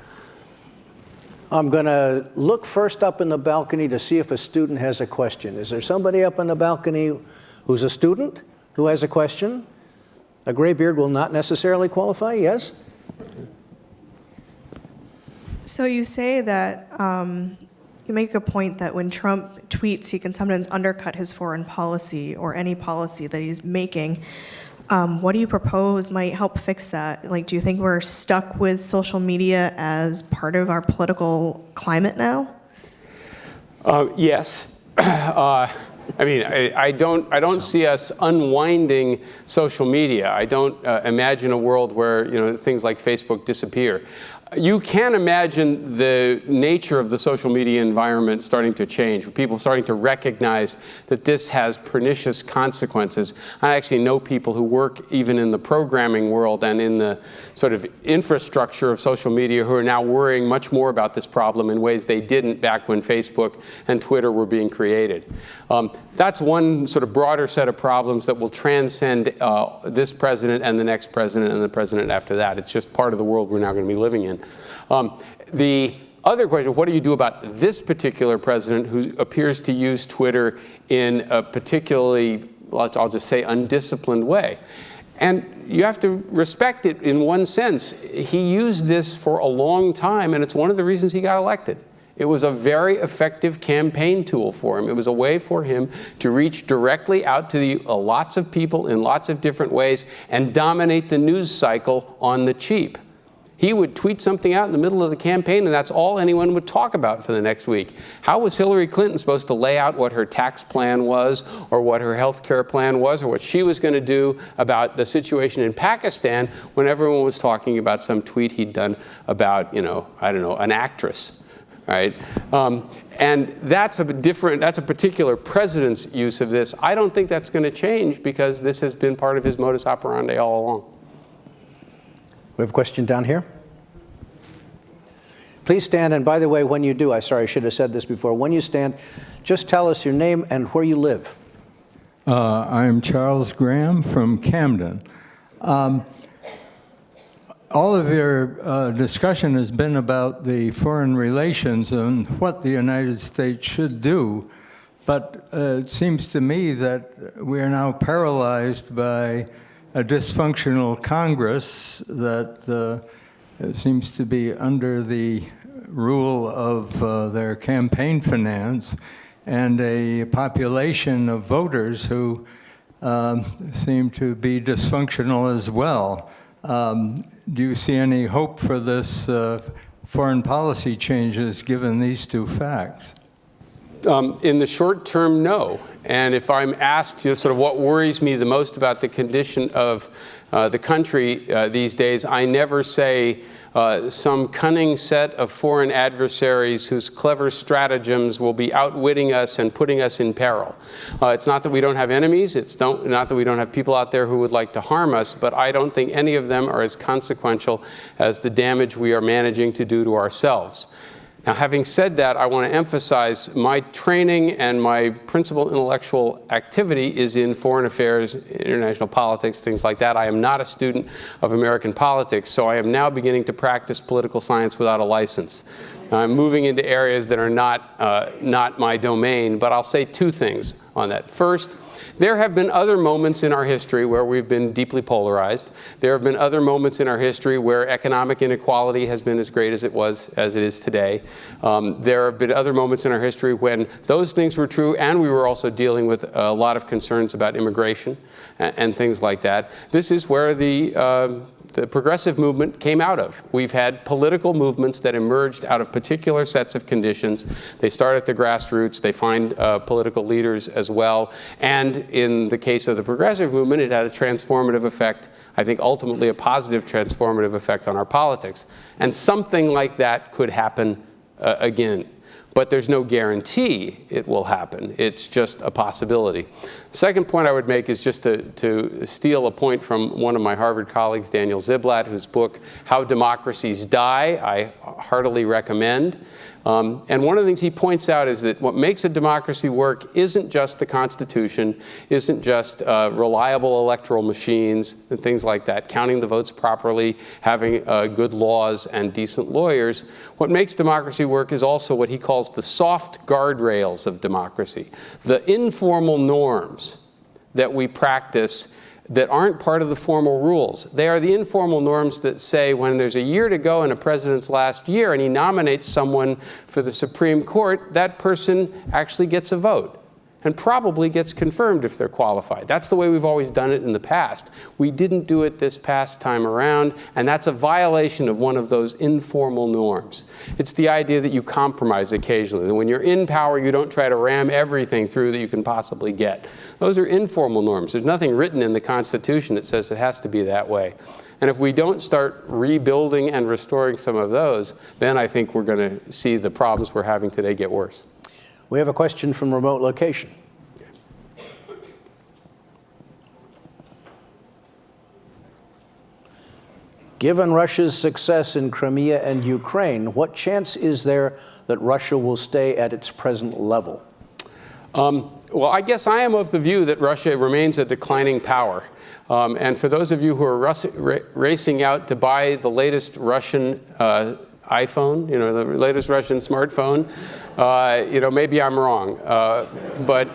I'm going to look first up in the balcony to see if a student has a question. Is there somebody up in the balcony who's a student who has a question? A gray beard will not necessarily qualify, yes?
So you say that you make a point that when Trump tweets, he can sometimes undercut his foreign policy or any policy that he's making. What do you propose might help fix that? Like, do you think we're stuck with social media as part of our political climate now?
Yes. I mean, I don't see us unwinding social media. I don't imagine a world where things like Facebook disappear. You can imagine the nature of the social media environment starting to change, people starting to recognize that this has pernicious consequences. I actually know people who work even in the programming world and in the sort of infrastructure of social media who are now worrying much more about this problem in ways they didn't back when Facebook and Twitter were being created. That's one sort of broader set of problems that will transcend this president and the next president and the president after that. It's just part of the world we're now going to be living in. The other question, what do you do about this particular president who appears to use Twitter in a particularly, I'll just say, undisciplined way? And you have to respect it in one sense. He used this for a long time, and it's one of the reasons he got elected. It was a very effective campaign tool for him. It was a way for him to reach directly out to lots of people in lots of different ways and dominate the news cycle on the cheap. He would tweet something out in the middle of the campaign, and that's all anyone would talk about for the next week. How was Hillary Clinton supposed to lay out what her tax plan was, or what her health care plan was, or what she was going to do about the situation in Pakistan when everyone was talking about some tweet he'd done about, I don't know, an actress, right? And that's a particular president's use of this. I don't think that's going to change because this has been part of his modus operandi all along.
We have a question down here. Please stand, and by the way, when you do, I should have said this before. When you stand, just tell us your name and where you live.
I'm Charles Graham from Camden. All of your discussion has been about the foreign relations and what the United States should do, but it seems to me that we are now paralyzed by a dysfunctional Congress that seems to be under the rule of their campaign finance, and a population of voters who seem to be dysfunctional as well. Do you see any hope for this foreign policy changes given these two facts?
In the short term, no. And if I'm asked sort of what worries me the most about the condition of the country these days, I never say some cunning set of foreign adversaries whose clever stratagems will be outwitting us and putting us in peril. It's not that we don't have enemies. It's not that we don't have people out there who would like to harm us, but I don't think any of them are as consequential as the damage we are managing to do to ourselves. Now, having said that, I want to emphasize my training and my principal intellectual activity is in foreign affairs, international politics, things like that. I am not a student of American politics, so I am now beginning to practice political science without a license. I'm moving into areas that are not my domain, but I'll say two things on that. First, there have been other moments in our history where we've been deeply polarized. There have been other moments in our history where economic inequality has been as great as it is today. There have been other moments in our history when those things were true, and we were also dealing with a lot of concerns about immigration and things like that. This is where the progressive movement came out of. We've had political movements that emerged out of particular sets of conditions. They start at the grassroots. They find political leaders as well. And in the case of the progressive movement, it had a transformative effect, I think ultimately a positive transformative effect on our politics. And something like that could happen again. But there's no guarantee it will happen. It's just a possibility. The second point I would make is just to steal a point from one of my Harvard colleagues, Daniel Ziblatt, whose book, How Democracies Die, I heartily recommend. And one of the things he points out is that what makes a democracy work isn't just the Constitution, isn't just reliable electoral machines and things like that, counting the votes properly, having good laws and decent lawyers. What makes democracy work is also what he calls the soft guardrails of democracy, the informal norms that we practice that aren't part of the formal rules. They are the informal norms that say when there's a year to go in a president's last year and he nominates someone for the Supreme Court, that person actually gets a vote and probably gets confirmed if they're qualified. That's the way we've always done it in the past. We didn't do it this past time around, and that's a violation of one of those informal norms. It's the idea that you compromise occasionally, that when you're in power, you don't try to ram everything through that you can possibly get. Those are informal norms. There's nothing written in the Constitution that says it has to be that way. And if we don't start rebuilding and restoring some of those, then I think we're going to see the problems we're having today get worse.
We have a question from remote location. Given Russia's success in Crimea and Ukraine, what chance is there that Russia will stay at its present level?
Well, I guess I am of the view that Russia remains a declining power. And for those of you who are racing out to buy the latest Russian iPhone, the latest Russian smartphone. Maybe I'm wrong, but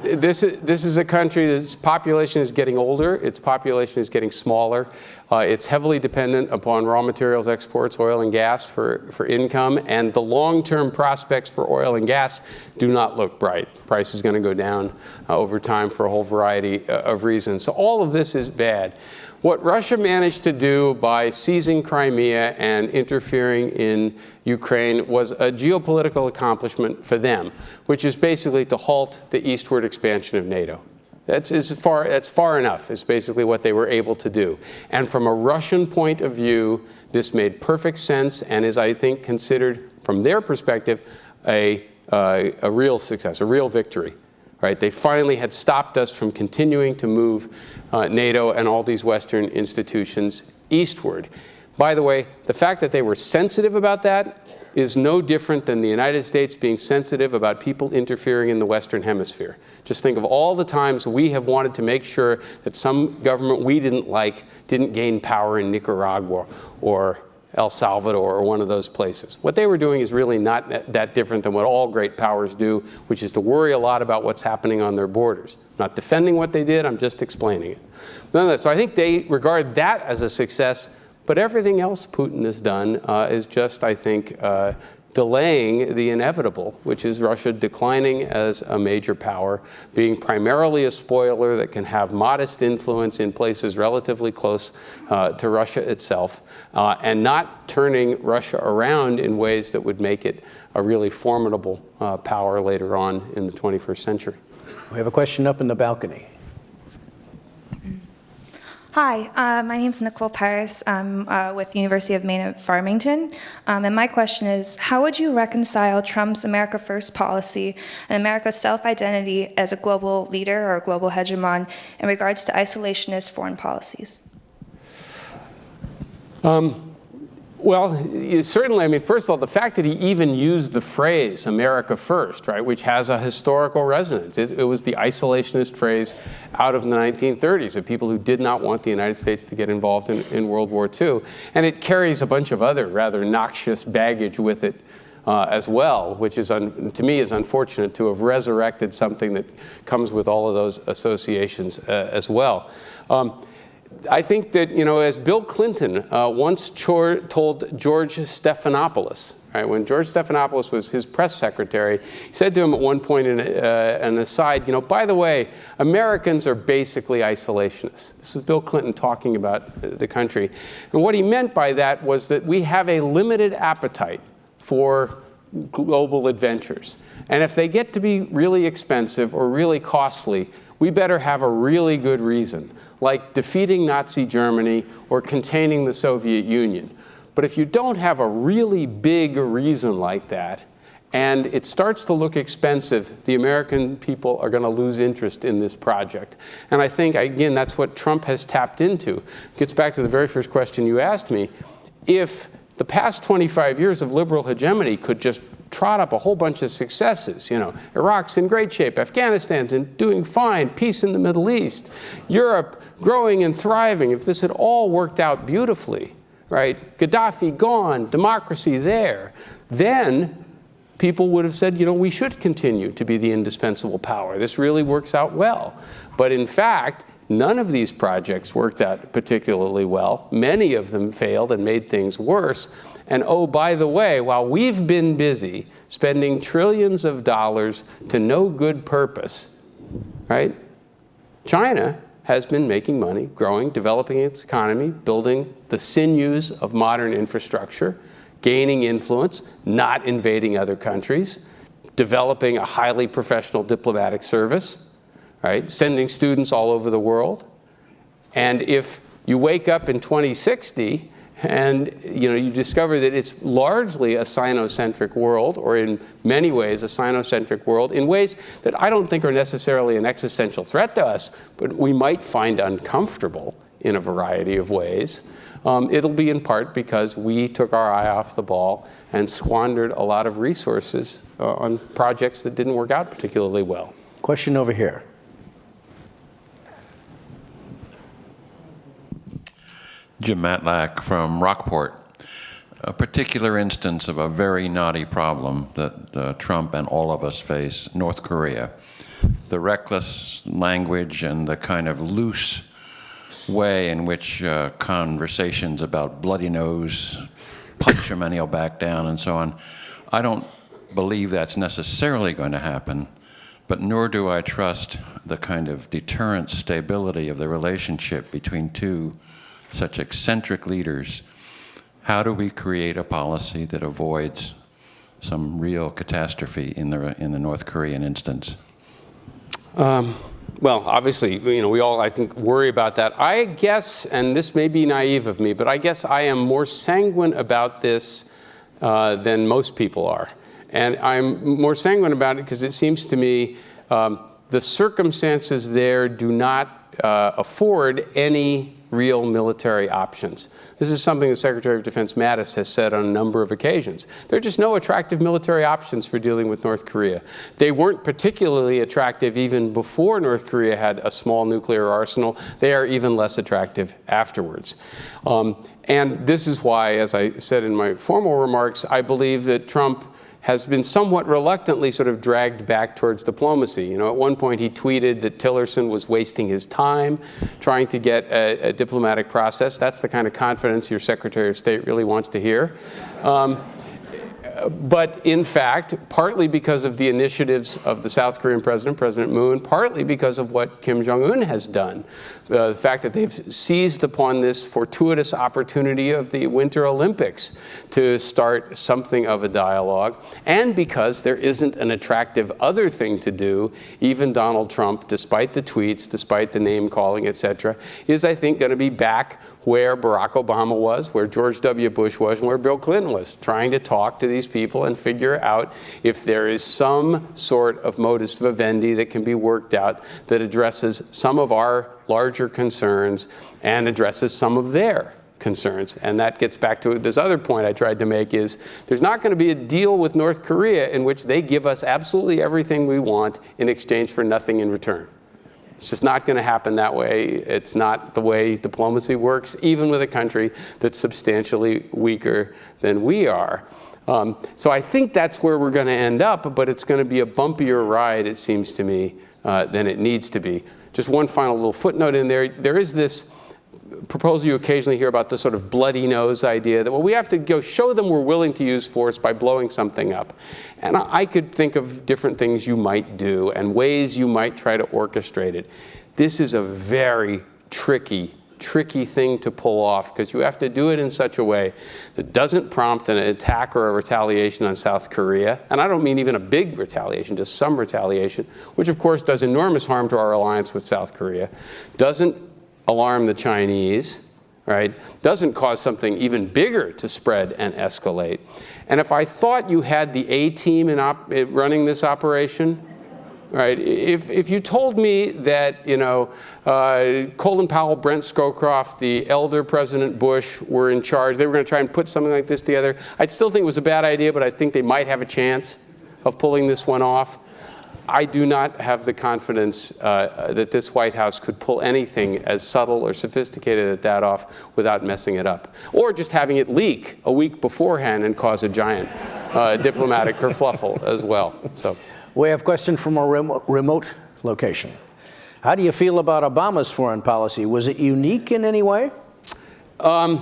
this is a country that's population is getting older, its population is getting smaller. It's heavily dependent upon raw materials exports, oil and gas for income, and the long-term prospects for oil and gas do not look bright. Price is going to go down over time for a whole variety of reasons. So all of this is bad. What Russia managed to do by seizing Crimea and interfering in Ukraine was a geopolitical accomplishment for them, which is basically to halt the eastward expansion of NATO. That's far enough, is basically what they were able to do. And from a Russian point of view, this made perfect sense and is, I think, considered, from their perspective, a real success, a real victory. Right? They finally had stopped us from continuing to move NATO and all these Western institutions eastward. By the way, the fact that they were sensitive about that is no different than the United States being sensitive about people interfering in the Western Hemisphere. Just think of all the times we have wanted to make sure that some government we didn't like didn't gain power in Nicaragua or El Salvador or one of those places. What they were doing is really not that different than what all great powers do, which is to worry a lot about what's happening on their borders. I'm not defending what they did, I'm just explaining it. Nonetheless, so I think they regard that as a success, but everything else Putin has done is just, I think, delaying the inevitable, which is Russia declining as a major power, being primarily a spoiler that can have modest influence in places relatively close to Russia itself, and not turning Russia around in ways that would make it a really formidable power later on in the 21st century.
We have a question up in the balcony.
Hi, my name is Nicole Paris. I'm with University of Maine at Farmington. And my question is, how would you reconcile Trump's America First policy and America's self-identity as a global leader or a global hegemon in regards to isolationist foreign policies?
Well, certainly, first of all, the fact that he even used the phrase America First, right, which has a historical resonance. It was the isolationist phrase out of the 1930s of people who did not want the United States to get involved in World War II. And it carries a bunch of other rather noxious baggage with it as well, which is, to me, is unfortunate to have resurrected something that comes with all of those associations as well. I think that, as Bill Clinton once told George Stephanopoulos, right, when George Stephanopoulos was his press secretary, he said to him at one point in an aside, by the way, Americans are basically isolationists. This was Bill Clinton talking about the country. And what he meant by that was that we have a limited appetite for global adventures. And if they get to be really expensive or really costly, we better have a really good reason, like defeating Nazi Germany or containing the Soviet Union. But if you don't have a really big reason like that, and it starts to look expensive, the American people are going to lose interest in this project. And I think, again, that's what Trump has tapped into. It gets back to the very first question you asked me. If the past 25 years of liberal hegemony could just trot up a whole bunch of successes. Iraq's in great shape, Afghanistan's doing fine, peace in the Middle East, Europe growing and thriving. If this had all worked out beautifully, right? Gaddafi gone, democracy there, then people would have said, we should continue to be the indispensable power. This really works out well. But in fact, none of these projects worked out particularly well. Many of them failed and made things worse. And oh, by the way, while we've been busy spending trillions of dollars to no good purpose, right? China has been making money, growing, developing its economy, building the sinews of modern infrastructure, gaining influence, not invading other countries, developing a highly professional diplomatic service, right? Sending students all over the world. And if you wake up in 2060 and you discover that it's largely a Sinocentric world, or in many ways a Sinocentric world, in ways that I don't think are necessarily an existential threat to us, but we might find uncomfortable in a variety of ways. It'll be in part because we took our eye off the ball and squandered a lot of resources on projects that didn't work out particularly well.
Question over here.
Jim Matlack from Rockport. a particular instance of a very knotty problem that Trump and all of us face, North Korea. The reckless language and the kind of loose way in which conversations about bloody nose, punch him and he'll back down, and so on. I don't believe that's necessarily going to happen, but nor do I trust the kind of deterrent stability of the relationship between two such eccentric leaders. How do we create a policy that avoids some real catastrophe in the North Korean instance?
Well, obviously, you know, we all, I think, worry about that. I guess, and this may be naive of me, but I guess I am more sanguine about this than most people are. And I'm more sanguine about it because it seems to me the circumstances there do not afford any real military options. This is something the Secretary of Defense Mattis has said on a number of occasions. There are just no attractive military options for dealing with North Korea. They weren't particularly attractive even before North Korea had a small nuclear arsenal. They are even less attractive afterwards. And this is why, as I said in my formal remarks, I believe that Trump has been somewhat reluctantly sort of dragged back towards diplomacy. You know, at one point he tweeted that Tillerson was wasting his time trying to get a diplomatic process. That's the kind of confidence your Secretary of State really wants to hear. But in fact, partly because of the initiatives of the South Korean president, President Moon, partly because of what Kim Jong-un has done, the fact that they've seized upon this fortuitous opportunity of the Winter Olympics to start something of a dialogue, and because there isn't an attractive other thing to do, even Donald Trump, despite the tweets, despite the name calling, et cetera, is, I think, going to be back where Barack Obama was, where George W. Bush was, and where Bill Clinton was, trying to talk to these people and figure out if there is some sort of modus vivendi that can be worked out that addresses some of our larger concerns and addresses some of their concerns. And that gets back to this other point I tried to make is there's not going to be a deal with North Korea in which they give us absolutely everything we want in exchange for nothing in return. It's just not going to happen that way. It's not the way diplomacy works, even with a country that's substantially weaker than we are. So I think that's where we're going to end up, but it's going to be a bumpier ride, it seems to me, than it needs to be. Just one final little footnote in there. There is this proposal you occasionally hear about, the sort of bloody nose idea that, well, we have to go show them we're willing to use force by blowing something up. And I could think of different things you might do and ways you might try to orchestrate it. This is a very tricky thing to pull off because you have to do it in such a way that doesn't prompt an attack or a retaliation on South Korea. And I don't mean even a big retaliation, just some retaliation, which of course does enormous harm to our alliance with South Korea, doesn't alarm the Chinese, right? Doesn't cause something even bigger to spread and escalate. And if I thought you had the A-team in running this operation, right? If you told me that, you know, Colin Powell, Brent Scowcroft, the elder President Bush were in charge, they were going to try and put something like this together, I'd still think it was a bad idea, but I think they might have a chance of pulling this one off. I do not have the confidence that this White House could pull anything as subtle or sophisticated as that off without messing it up. Or just having it leak a week beforehand and cause a giant diplomatic kerfluffle as well. So,
We have a question from a remote location. How do you feel about Obama's foreign policy? Was it unique in any way?
I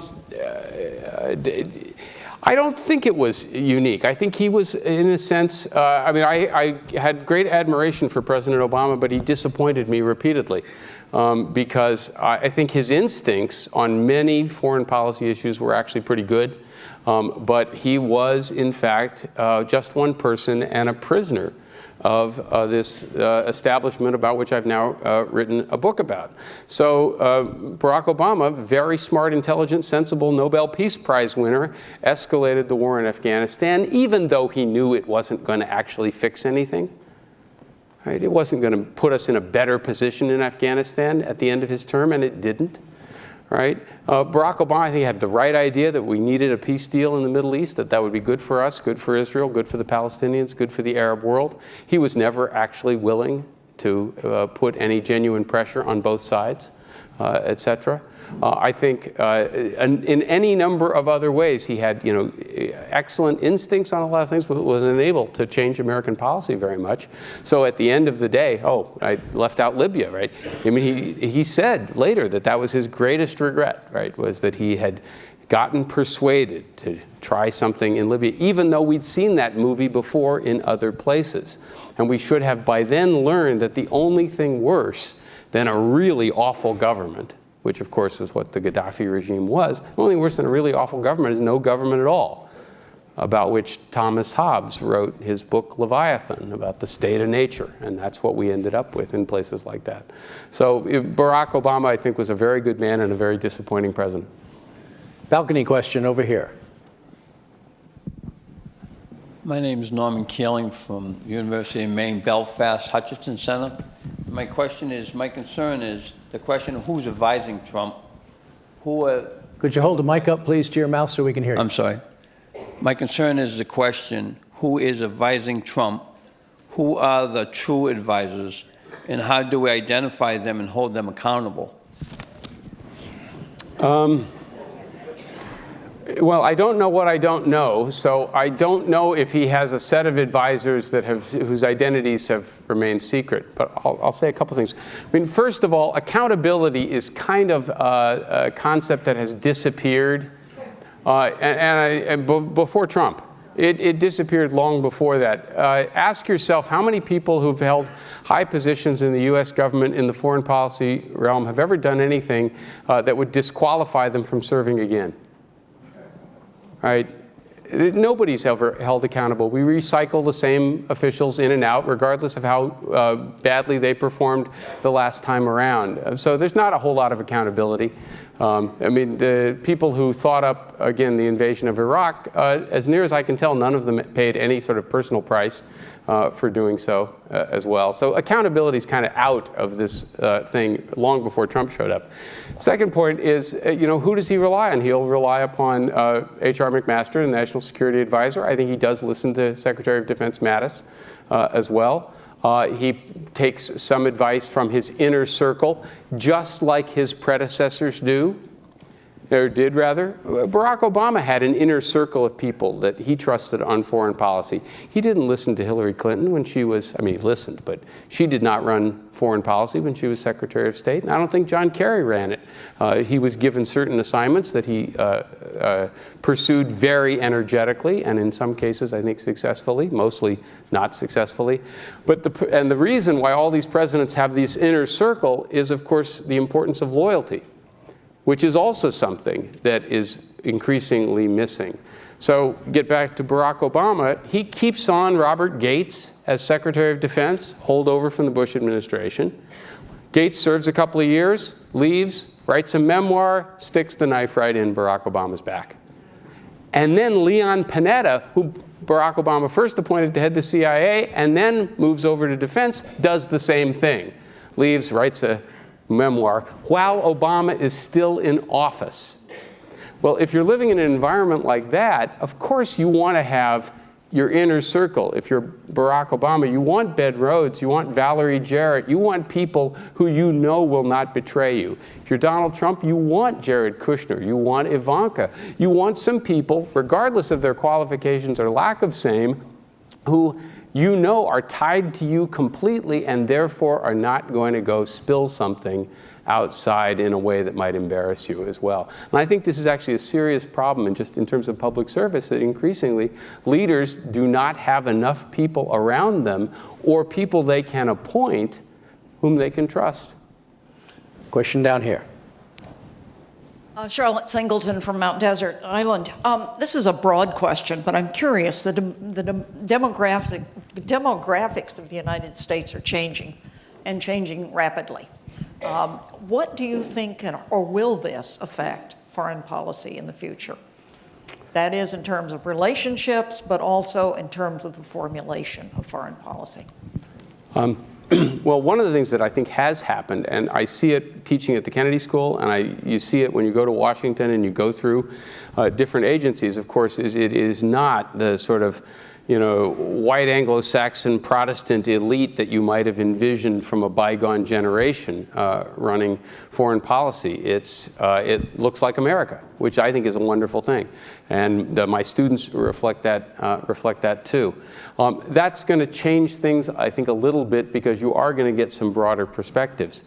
don't think it was unique. I think he was, in a sense, I mean, I had great admiration for President Obama, but he disappointed me repeatedly because I think his instincts on many foreign policy issues were actually pretty good. But he was, in fact, just one person and a prisoner of this establishment about which I've now written a book about. So Barack Obama, very smart, intelligent, sensible Nobel Peace Prize winner, escalated the war in Afghanistan, even though he knew it wasn't going to actually fix anything. Right? It wasn't going to put us in a better position in Afghanistan at the end of his term, and it didn't. Right? Barack Obama, I think, had the right idea that we needed a peace deal in the Middle East, that would be good for us, good for Israel, good for the Palestinians, good for the Arab world. He was never actually willing to put any genuine pressure on both sides. et cetera. I think in any number of other ways, he had, excellent instincts on a lot of things, but was unable to change American policy very much. So at the end of the day, I left out Libya, right? I mean, he said later that was his greatest regret, right? Was that he had gotten persuaded to try something in Libya, even though we'd seen that movie before in other places. And we should have by then learned that the only thing worse than a really awful government, which of course is what the Gaddafi regime was, the only worse than a really awful government is no government at all, about which Thomas Hobbes wrote his book Leviathan, about the state of nature, and that's what we ended up with in places like that. So Barack Obama, I think, was a very good man and a very disappointing president.
Balcony question over here.
My name is Norman Keeling from University of Maine, Belfast Hutchinson Center. My concern is the question of who's advising Trump.
Could you hold the mic up, please, to your mouth so we can hear you?
I'm sorry. My concern is the question, who is advising Trump? Who are the true advisors? And how do we identify them and hold them accountable?
Well, I don't know what I don't know, so I don't know if he has a set of advisors whose identities have remained secret. But I'll say a couple things. I mean, first of all, accountability is kind of a concept that has disappeared, before Trump. It disappeared long before that. Ask yourself how many people who've held high positions in the U.S. government in the foreign policy realm have ever done anything that would disqualify them from serving again. Right? Nobody's ever held accountable. We recycle the same officials in and out, regardless of how badly they performed the last time around. So there's not a whole lot of accountability. I mean, the people who thought up, again, the invasion of Iraq, as near as I can tell, none of them paid any sort of personal price for doing so as well. So accountability is kind of out of this thing long before Trump showed up. Second point is, who does he rely on? He'll rely upon H.R. McMaster, the National Security Advisor. I think he does listen to Secretary of Defense Mattis as well. He takes some advice from his inner circle, just like his predecessors did rather. Barack Obama had an inner circle of people that he trusted on foreign policy. He didn't listen to Hillary Clinton when she was, he listened, but she did not run foreign policy when she was Secretary of State. And I don't think John Kerry ran it. He was given certain assignments that he pursued very energetically, and in some cases, I think successfully, mostly not successfully. But the reason why all these presidents have this inner circle is, of course, the importance of loyalty, which is also something that is increasingly missing. So get back to Barack Obama. He keeps on Robert Gates as Secretary of Defense, holdover from the Bush administration. Gates serves a couple of years, leaves, writes a memoir, sticks the knife right in Barack Obama's back. And then Leon Panetta, who Barack Obama first appointed to head the CIA and then moves over to defense, does the same thing. Leaves, writes a memoir, while Obama is still in office. Well, if you're living in an environment like that, of course you want to have your inner circle. If you're Barack Obama, you want Ben Rhodes, you want Valerie Jarrett, you want people who you know will not betray you. If you're Donald Trump, you want Jared Kushner, you want Ivanka, you want some people, regardless of their qualifications or lack of same, who you know are tied to you completely and therefore are not going to go spill something outside in a way that might embarrass you as well. And I think this is actually a serious problem in terms of public service, that increasingly leaders do not have enough people around them or people they can appoint whom they can trust.
Question down here.
Charlotte Singleton from Mount Desert Island. This is a broad question, but I'm curious. The demographics of the United States are changing, and changing rapidly. What do you think, or will this affect foreign policy in the future? That is in terms of relationships, but also in terms of the formulation of foreign policy.
Well, one of the things that I think has happened, and I see it teaching at the Kennedy School, and you see it when you go to Washington and you go through different agencies, of course, is it is not the sort of white Anglo-Saxon Protestant elite that you might have envisioned from a bygone generation running foreign policy. It looks like America, which I think is a wonderful thing, and my students reflect that too. That's going to change things, I think, a little bit, because you are going to get some broader perspectives.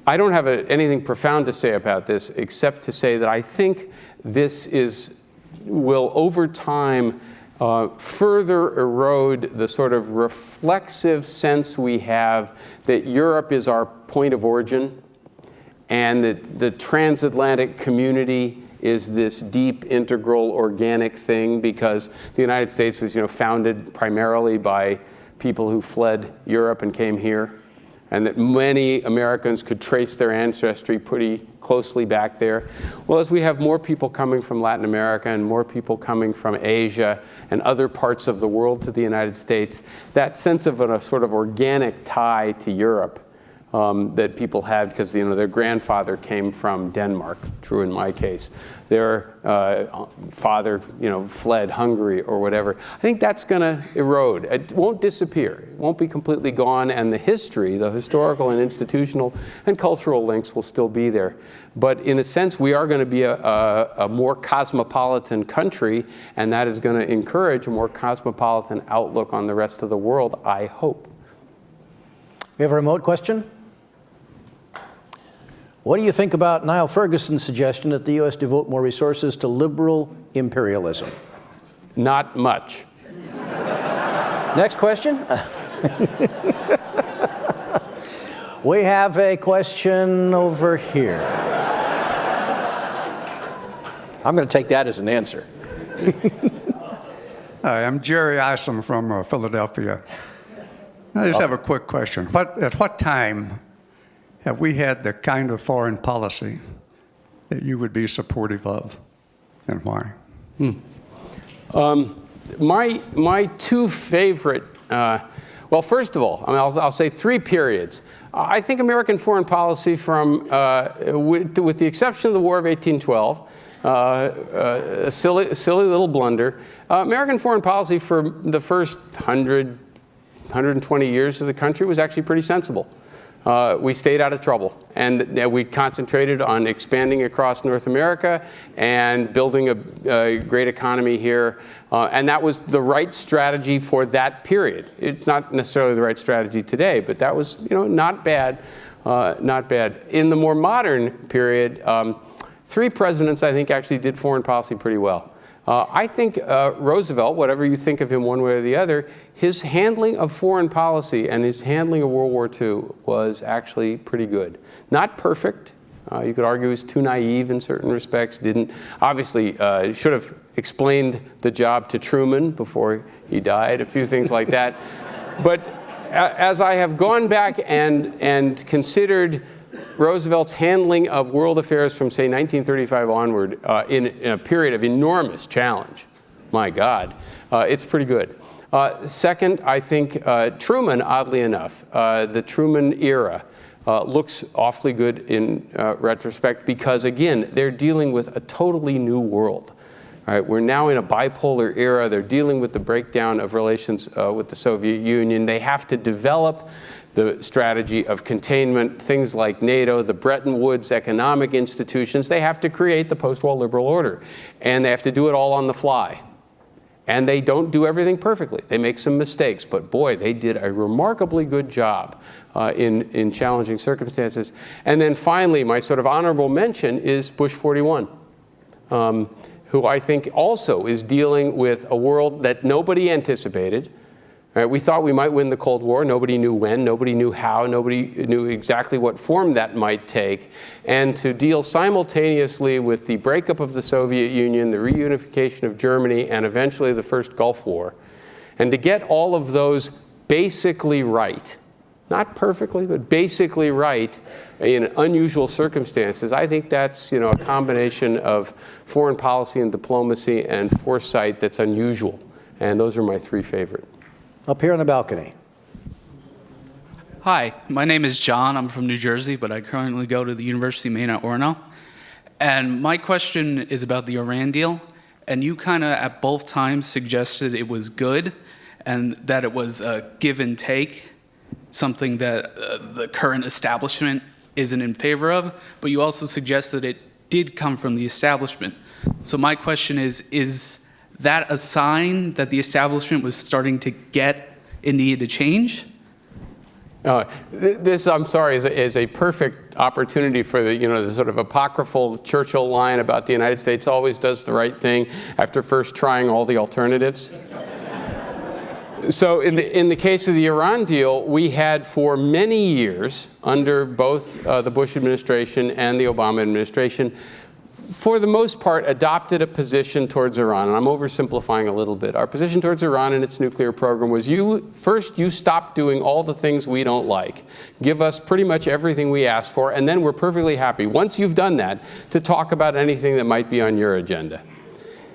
I don't have anything profound to say about this, except to say that I think this will over time further erode the sort of reflexive sense we have that Europe is our point of origin, and that the transatlantic community is this deep, integral, organic thing, because the United States was, founded primarily by people who fled Europe and came here, and that many Americans could trace their ancestry pretty closely back there. Well, as we have more people coming from Latin America and more people coming from Asia and other parts of the world to the United States, that sense of a sort of organic tie to Europe that people had because their grandfather came from Denmark, true in my case. Their father fled Hungary or whatever. I think that's going to erode. It won't disappear. It won't be completely gone, and the history, the historical and institutional and cultural links will still be there. But in a sense, we are going to be a more cosmopolitan country, and that is going to encourage a more cosmopolitan outlook on the rest of the world, I hope.
We have a remote question. What do you think about Niall Ferguson's suggestion that the U.S. devote more resources to liberal imperialism?
Not much.
Next question. We have a question over here. I'm going to take that as an answer.
Hi, I'm Jerry Isom from Philadelphia. I just have a quick question. At what time have we had the kind of foreign policy that you would be supportive of, and why?
My two favorite, well, first of all, I'll say three periods. I think American foreign policy from, with the exception of the War of 1812, a silly little blunder, American foreign policy for the first 120 years of the country was actually pretty sensible. We stayed out of trouble, and we concentrated on expanding across North America and building a great economy here, and that was the right strategy for that period. It's not necessarily the right strategy today, but that was not bad, not bad. In the more modern period, three presidents I think actually did foreign policy pretty well. I think Roosevelt, whatever you think of him one way or the other, his handling of foreign policy and his handling of World War II was actually pretty good. Not perfect. You could argue he was too naive in certain respects. Obviously should have explained the job to Truman before he died, a few things like that. But as I have gone back and considered Roosevelt's handling of world affairs from, say, 1935 onward in a period of enormous challenge, my God, it's pretty good. Second, I think Truman, oddly enough, the Truman era looks awfully good in retrospect because, again, they're dealing with a totally new world. All right, we're now in a bipolar era. They're dealing with the breakdown of relations with the Soviet Union. They have to develop the strategy of containment, things like NATO, the Bretton Woods economic institutions. They have to create the post-war liberal order, and they have to do it all on the fly. And they don't do everything perfectly. They make some mistakes, but boy, they did a remarkably good job in challenging circumstances. And then finally, my sort of honorable mention is Bush 41, who I think also is dealing with a world that nobody anticipated. Right? We thought we might win the Cold War. Nobody knew when, nobody knew how, nobody knew exactly what form that might take. And to deal simultaneously with the breakup of the Soviet Union, the reunification of Germany, and eventually the first Gulf War, and to get all of those basically right, not perfectly, but basically right in unusual circumstances, I think that's a combination of foreign policy and diplomacy and foresight that's unusual. And those are my three favorite.
Up here on the balcony.
Hi, my name is John. I'm from New Jersey, but I currently go to the University of Maine at Orono. And my question is about the Iran deal. And you kind of at both times suggested it was good. and that it was a give and take, something that the current establishment isn't in favor of, but you also suggest that it did come from the establishment. So my question is that a sign that the establishment was starting to get it needed to change?
This, I'm sorry, is a perfect opportunity for the sort of apocryphal Churchill line about the United States always does the right thing after first trying all the alternatives. So in the case of the Iran deal, we had for many years under both the Bush administration and the Obama administration, for the most part, adopted a position towards Iran, and I'm oversimplifying a little bit. Our position towards Iran and its nuclear program was first you stop doing all the things we don't like. Give us pretty much everything we ask for, and then we're perfectly happy, once you've done that, to talk about anything that might be on your agenda.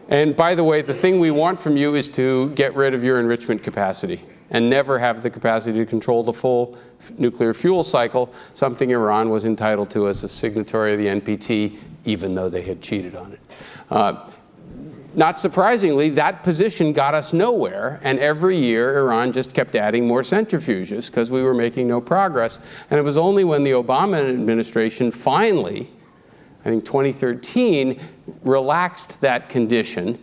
And by the way, the thing we want from you is to get rid of your enrichment capacity and never have the capacity to control the full nuclear fuel cycle, something Iran was entitled to as a signatory of the NPT, even though they had cheated on it. Not surprisingly, that position got us nowhere, and every year Iran just kept adding more centrifuges because we were making no progress. And it was only when the Obama administration finally, I think 2013, relaxed that condition,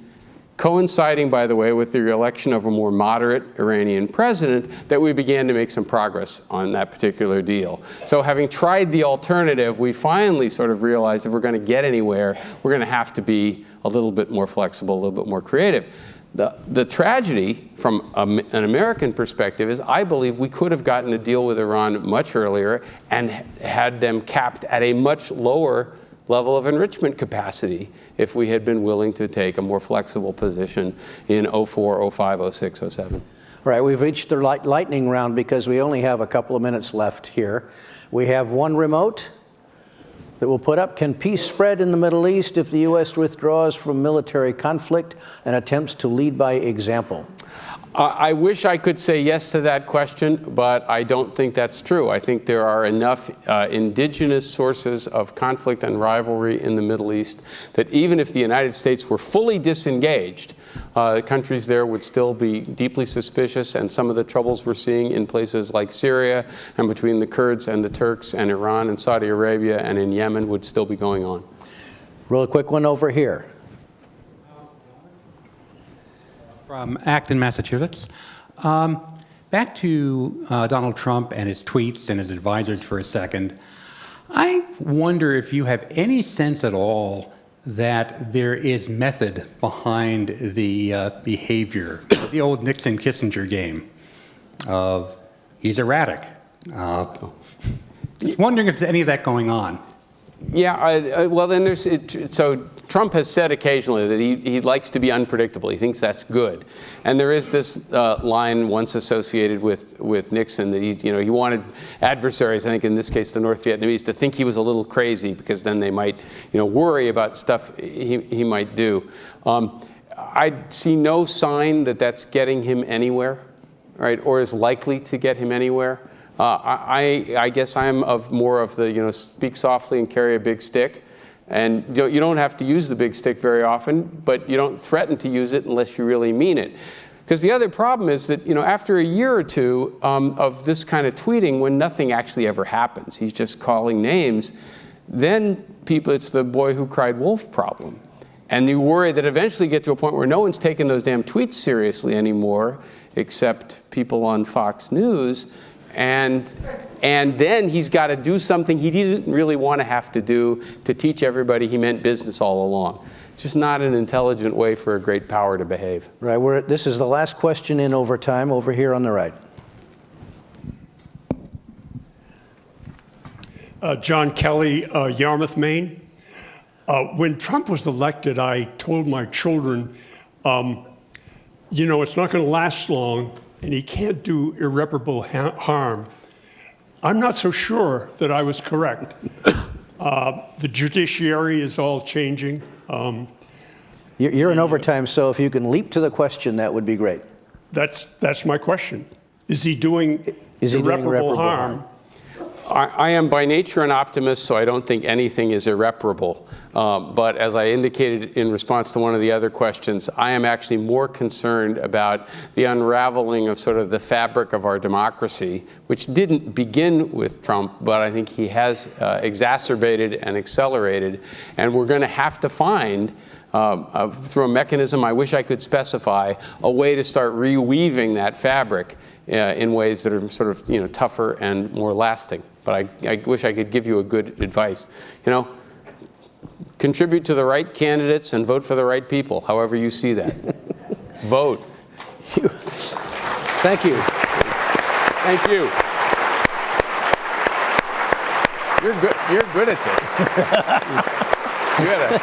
coinciding, by the way, with the election of a more moderate Iranian president, that we began to make some progress on that particular deal. So having tried the alternative, we finally sort of realized if we're going to get anywhere, we're going to have to be a little bit more flexible, a little bit more creative. The tragedy from an American perspective is I believe we could have gotten a deal with Iran much earlier and had them capped at a much lower level of enrichment capacity if we had been willing to take a more flexible position in 04, 05, 06, 07.
All right, we've reached the lightning round because we only have a couple of minutes left here. We have one remote that we'll put up. Can peace spread in the Middle East if the U.S. withdraws from military conflict and attempts to lead by example?
I wish I could say yes to that question, but I don't think that's true. I think there are enough indigenous sources of conflict and rivalry in the Middle East that even if the United States were fully disengaged, countries there would still be deeply suspicious, and some of the troubles we're seeing in places like Syria and between the Kurds and the Turks and Iran and Saudi Arabia and in Yemen would still be going on.
Real quick one over here.
From Acton, Massachusetts. Back to Donald Trump and his tweets and his advisors for a second. I wonder if you have any sense at all that there is method behind the behavior, the old Nixon-Kissinger game of he's erratic. Just wondering if there's any of that going on.
Yeah, well, then so Trump has said occasionally that he likes to be unpredictable. He thinks that's good. And there is this line once associated with Nixon that he wanted adversaries, I think in this case the North Vietnamese, to think he was a little crazy because then they might worry about stuff he might do. I see no sign that that's getting him anywhere, right, or is likely to get him anywhere. I guess I'm more of the speak softly and carry a big stick, and you don't have to use the big stick very often, but you don't threaten to use it unless you really mean it. Because the other problem is that after a year or two of this kind of tweeting, when nothing actually ever happens, he's just calling names, then it's the boy who cried wolf problem, and you worry that eventually you get to a point where no one's taking those damn tweets seriously anymore, except people on Fox News. And then he's got to do something he didn't really want to have to do to teach everybody he meant business all along. Just not an intelligent way for a great power to behave.
Right. This is the last question in overtime over here on the right.
John Kelly, Yarmouth, Maine. When Trump was elected, I told my children, it's not going to last long, and he can't do irreparable harm. I'm not so sure that I was correct. The judiciary is all changing.
You're in overtime, so if you can leap to the question, that would be great.
That's my question. Is he doing irreparable harm?
I am by nature an optimist, so I don't think anything is irreparable. But as I indicated in response to one of the other questions, I am actually more concerned about the unraveling of sort of the fabric of our democracy, which didn't begin with Trump, but I think he has exacerbated and accelerated. And we're going to have to find, through a mechanism I wish I could specify, a way to start reweaving that fabric in ways that are sort of, tougher and more lasting. But I wish I could give you a good advice. Contribute to the right candidates and vote for the right people, however you see that. Vote.
Thank you.
Thank you. You're good at this. You had a